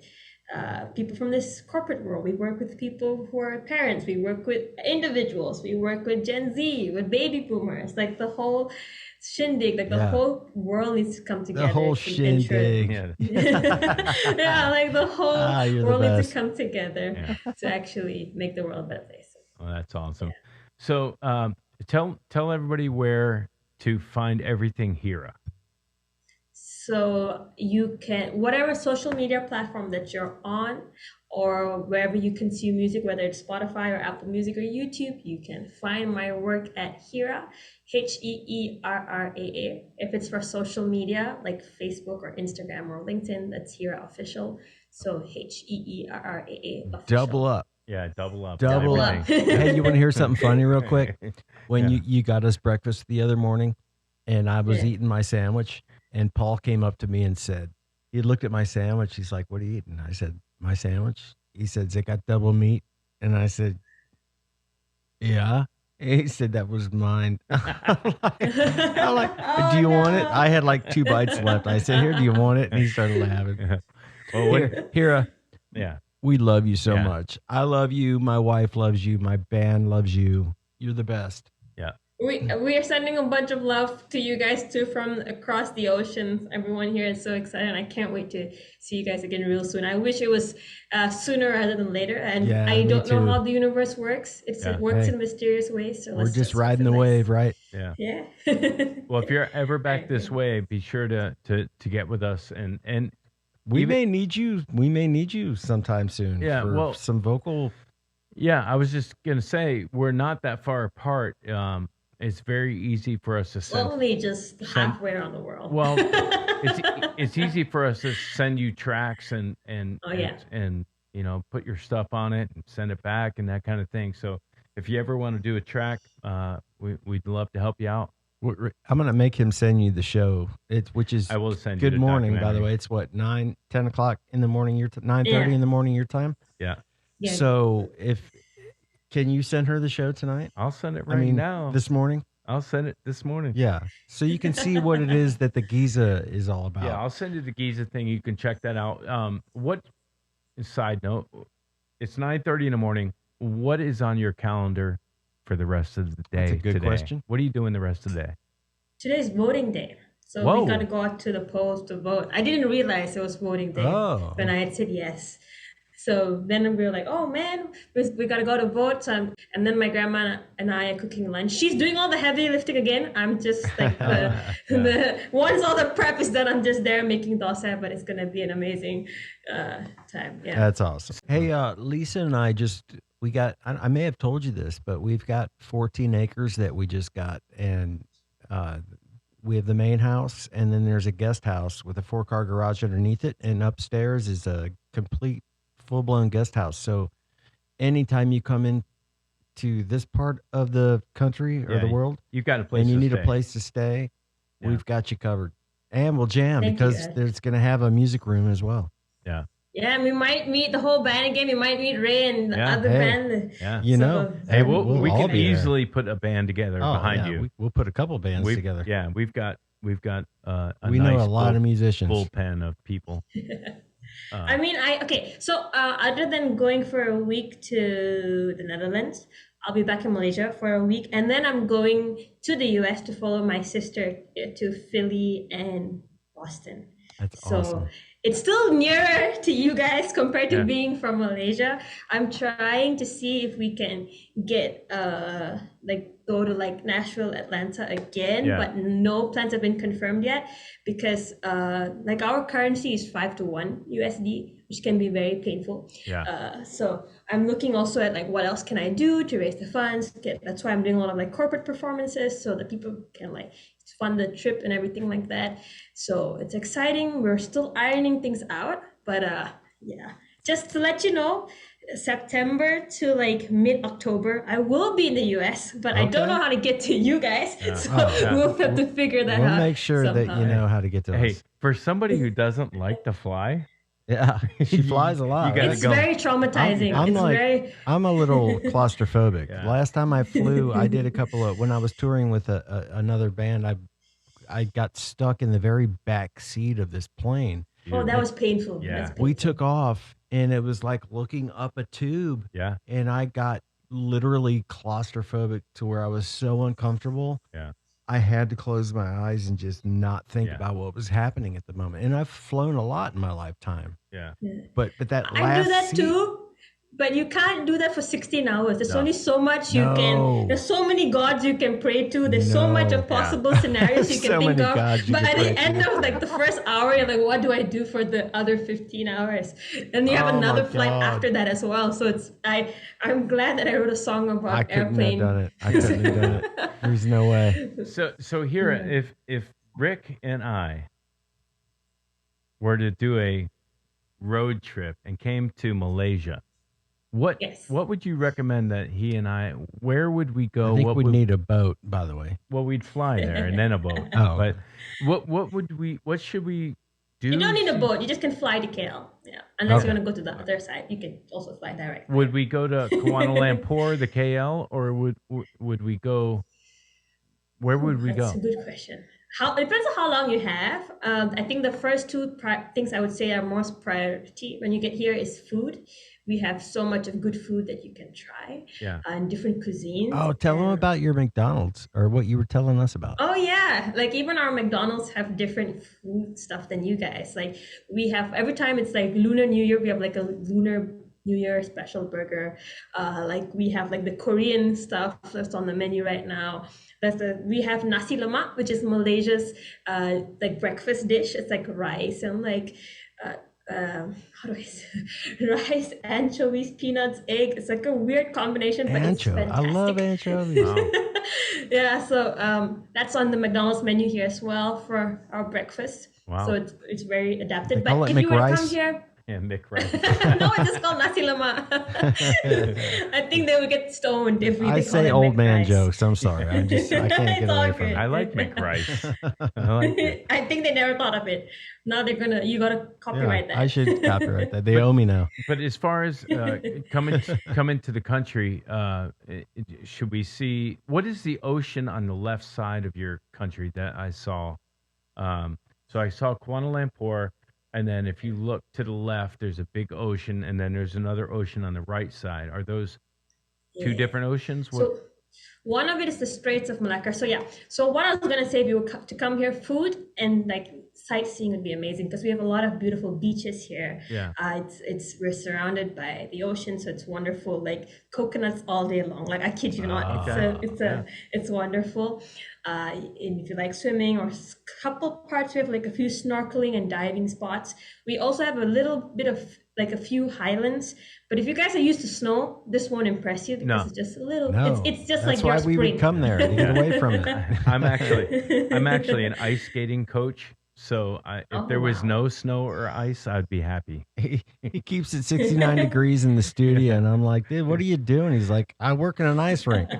people from this corporate world. We work with people who are parents. We work with individuals. We work with Gen Z, with baby boomers. Like the whole shindig, like the whole world needs to come together. The whole to ensure- shindig. yeah, like the whole you're the world needs best. to come together to actually make the world a better place. Oh, that's awesome. So tell everybody where to find everything Heerraa. So you can, whatever social media platform that you're on or wherever you consume music, whether it's Spotify or Apple Music or YouTube, you can find my work at Heerraa, Heerraa. If it's for social media like Facebook or Instagram or LinkedIn, that's Heerraa Official. So Heerraa Official. Double up. Yeah, double up. Double up. everything. Hey, you want to hear something funny real quick? When you got us breakfast the other morning and I was eating my sandwich and Paul came up to me and said, he looked at my sandwich. He's like, what are you eating? I said, my sandwich. He said, it got double meat. And I said, yeah. And he said, that was mine. I'm like, do you want it? I had like 2 bites left. I said, here, do you want it? And he started laughing. Well, Heerraa, yeah. we love you so Yeah. much. I love you. My wife loves you. My band loves you. You're the best. Yeah. We are sending a bunch of love to you guys too from across the oceans. Everyone here is so excited. I can't wait to see you guys again real soon. I wish it was sooner rather than later. And Yeah, I me don't know too. how the universe works. It works Hey. in mysterious ways. So We're let's just hope riding for the nice- wave, right? Yeah. Yeah. Well, if you're ever back this way, be sure to get with us and We even- may need you. We may need you sometime soon. Yeah, for well- some vocal. yeah, I was just gonna say we're not that far apart. It's very easy for us to send. Only just halfway around the world. Well, it's easy for us to send you tracks and Oh, yeah. and put your stuff on it and send it back and that kind of thing. So if you ever want to do a track, we'd love to help you out. I'm gonna make him send you the show. Which is I will send you good the morning, by the documentary. way. It's what 9, 10 o'clock in the morning. 9:30 in the morning your time. Yeah, Yeah. So can you send her the show tonight? I'll send it right now. This morning. I'll send it this morning. Yeah. So you can see what it is that the Giza is all about. Yeah, I'll send you the Giza thing. You can check that out. Side note, it's 9:30 in the morning. What is on your calendar for the rest of the day That's a good today? question. What are you doing the rest of the day? Today's voting day. So Whoa. we got to go out to the polls to vote. I didn't realize it was voting day Oh. when I had said yes. So then we were like, oh man, we got to go to vote. So and then my grandma and I are cooking lunch. She's doing all the heavy lifting again. I'm just like, once all the prep is done, I'm just there making dosa, but it's going to be an amazing time. Yeah. That's awesome. Hey, Lisa and I we got, I may have told you this, but we've got 14 acres that we just got. And we have the main house, and then there's a guest house with a 4-car garage underneath it. And upstairs is a complete full-blown guest house. So anytime you come in to this part of the country or Yeah, the world, You've got a place and you to need stay. a place to stay, Yeah. we've got you covered. And we'll jam Thank you, because guys. there's going to have a music room as well. Yeah. Yeah, we might meet the whole band again. We might meet Ray and the Yeah. other Hey, band. Yeah. You know, Hey, and we all can be there. easily put a band together Oh, behind yeah, you. we'll put a couple bands together. Yeah, we've got a We nice know a lot of musicians. bullpen of people. I mean, so other than going for a week to the Netherlands, I'll be back in Malaysia for a week, and then I'm going to the US to follow my sister to Philly and Boston. That's So awesome. it's still nearer to you guys compared to Yeah. being from Malaysia. I'm trying to see if we can get like go to like Nashville, Atlanta again, Yeah. but no plans have been confirmed yet because like our currency is 5 to 1 USD, which can be very painful. Yeah. So I'm looking also at like what else can I do to raise the funds. That's why I'm doing a lot of like corporate performances so that people can like fund the trip and everything like that. So it's exciting. We're still ironing things out, but yeah, just to let you know, September to like mid-October, I will be in the US, but I don't Okay. know how to get to you guys. So Yeah. we'll have to figure that We'll out. make sure that somehow. you know how to get to Hey, us. for somebody who doesn't like to fly, Yeah, she flies a lot. gotta right? It's go. very traumatizing. I'm It's like, very I'm a little claustrophobic. Yeah. Last time I flew, I did a couple of when I was touring with another band. I got stuck in the very back seat of this plane. oh, that was painful. Yeah. That's We painful. took off, and it was like looking up a tube, Yeah. and I got literally claustrophobic to where I was so uncomfortable. Yeah. I had to close my eyes and just not think Yeah. about what was happening at the moment. And I've flown a lot in my lifetime, Yeah. but that I last do that seat, too, but you can't do that for 16 hours. There's No. only so much you No. can. There's so many gods you can pray to. There's so much No. of possible scenarios you can So think many of. gods you But can at pray the end to. of like the first hour, you're like, what do I do for the other 15 hours? And you have Oh my another flight God. after that as well. So I'm glad that I wrote a song about I couldn't airplane. have done it. I couldn't have done it. There's no way. So here, if Rick and I were to do a road trip and came to Malaysia, what Yes. what would you recommend that he and I? Where would we go? I think what we'd would need a boat, by the way. Well, we'd fly there and then a boat. Oh. But what would we? What should we do? You don't need a to- boat. You just can fly to KL. Yeah. Unless Okay. you're going to go to the other side. You can also fly direct. Would we go to Kuala Lumpur, the KL, or would we go? Where would we That's go? a good question. It depends on how long you have. I think the first two things I would say are most priority when you get here is food. We have so much of good food that you can try Yeah. and different cuisines. Oh, tell them And- about your McDonald's or what you were telling us about. Oh yeah, like even our McDonald's have different food stuff than you guys. Like we have every time it's like Lunar New Year, we have like a Lunar New Year special burger. Like we have like the Korean stuff that's on the menu right now. We have nasi lemak, which is Malaysia's like breakfast dish. It's like rice and like how do I say rice, anchovies, peanuts, egg. It's like a weird combination, but it's Anchovy. I fantastic. love anchovies. Wow. Yeah, so that's on the McDonald's menu here as well for our breakfast. Wow. So it's very adapted. They call But it if you were to McRice? come here, Yeah, Mick Rice. no, it's just called nasi lemak. I think they would get stoned if we I call say it old man McRice. jokes. I'm sorry. I can't It's get all away from good. it. I like Mick Rice. I like it. I think they never thought of it. Now you gotta copyright that. I should copyright that. They owe me now. But as far as coming to the country, should we see what is the ocean on the left side of your country that I saw? So I saw Kuala Lumpur, and then if you look to the left, there's a big ocean, and then there's another ocean on the right side. Are those two Yeah. different oceans? So one of it is the Straits of Malacca. So yeah. So what I was gonna say, if you were to come here, food and like sightseeing would be amazing because we have a lot of beautiful beaches here. Yeah. We're surrounded by the ocean, so it's wonderful. Like coconuts all day long. Like I kid you not, Okay. it's wonderful. And if you like swimming or couple parts, we have like a few snorkeling and diving spots. We also have a little bit of like a few highlands. But if you guys are used to snow, this won't impress you because No. it's just a little. No, It's just that's like why your we spring. would come there to get away from it. I'm actually an ice skating coach, So if Oh, there was wow. no snow or ice, I'd be happy. He keeps it 69 degrees in the studio, and I'm like, dude, what are you doing? He's like, I work in an ice rink.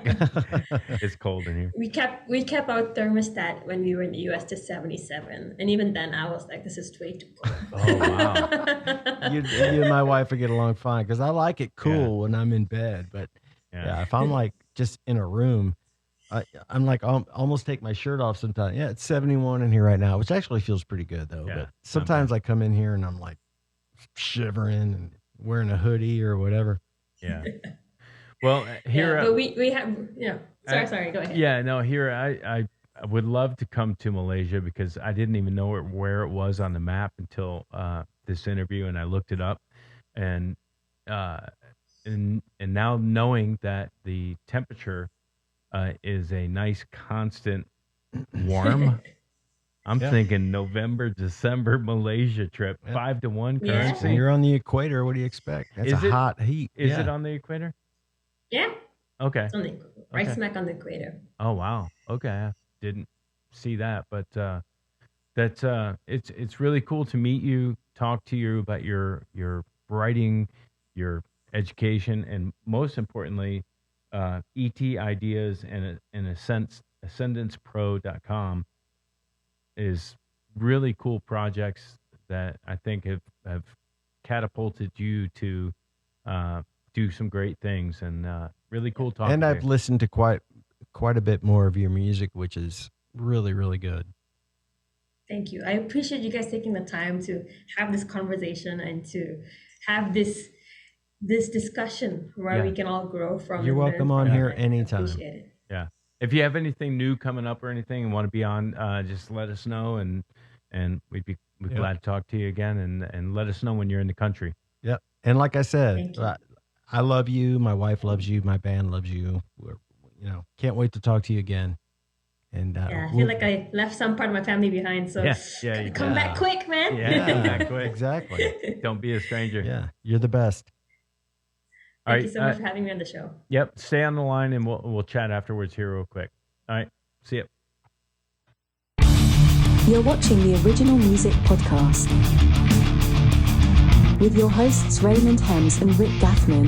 It's cold in here. We kept our thermostat when we were in the US to 77, and even then I was like, this is way too cold. Oh wow. You and my wife would get along fine because I like it cool Yeah. when I'm in bed. But Yeah. yeah, if I'm like just in a room, I'm like almost take my shirt off sometimes. Yeah, it's 71 in here right now, which actually feels pretty good though. Yeah, But sometimes I come in here and I'm like shivering and wearing a hoodie or whatever. Yeah. Well, here. Yeah, but we have sorry, go ahead. Yeah, no, here I would love to come to Malaysia because I didn't even know where it was on the map until this interview, and I looked it up, and now knowing that the temperature is a nice constant warm, I'm Yeah. thinking November, December Malaysia trip, Yeah. 5-to-1 Yeah. currency. When you're on the equator, what do you expect? That's Is a it- hot heat. Is Yeah. it on the equator? Yeah, Okay. it's on the right Okay. smack on the equator. Oh wow. Okay, I didn't see that, but it's really cool to meet you, talk to you about your writing, your education, and most importantly, ET ideas and ascendancepro.com is really cool projects that I think have catapulted you to do some great things, and really cool talking. And to I've you. listened to quite a bit more of your music, which is really, really good. Thank you. I appreciate you guys taking the time to have this conversation and to have this discussion where Yeah. we can all grow from. You're and learn welcome on from here it. I anytime. appreciate it. Yeah. If you have anything new coming up or anything and want to be on, just let us know, and we'd be Yep. glad to talk to you again, and let us know when you're in the country. Yep. And like I said, Thank you. I love you. My wife loves you. My band loves you. Can't wait to talk to you again. And Yeah, I feel like I left some part of my family behind, so Yeah, you come did. back quick, man. Yeah, come back quick. exactly. Don't be a stranger. Yeah, you're the best. All Thank right. you so much for having me on the show. Yep. Stay on the line, and we'll chat afterwards here real quick. All right. See ya. You're watching the Original Music Podcast with your hosts Raymond Hems and Rick Gathman.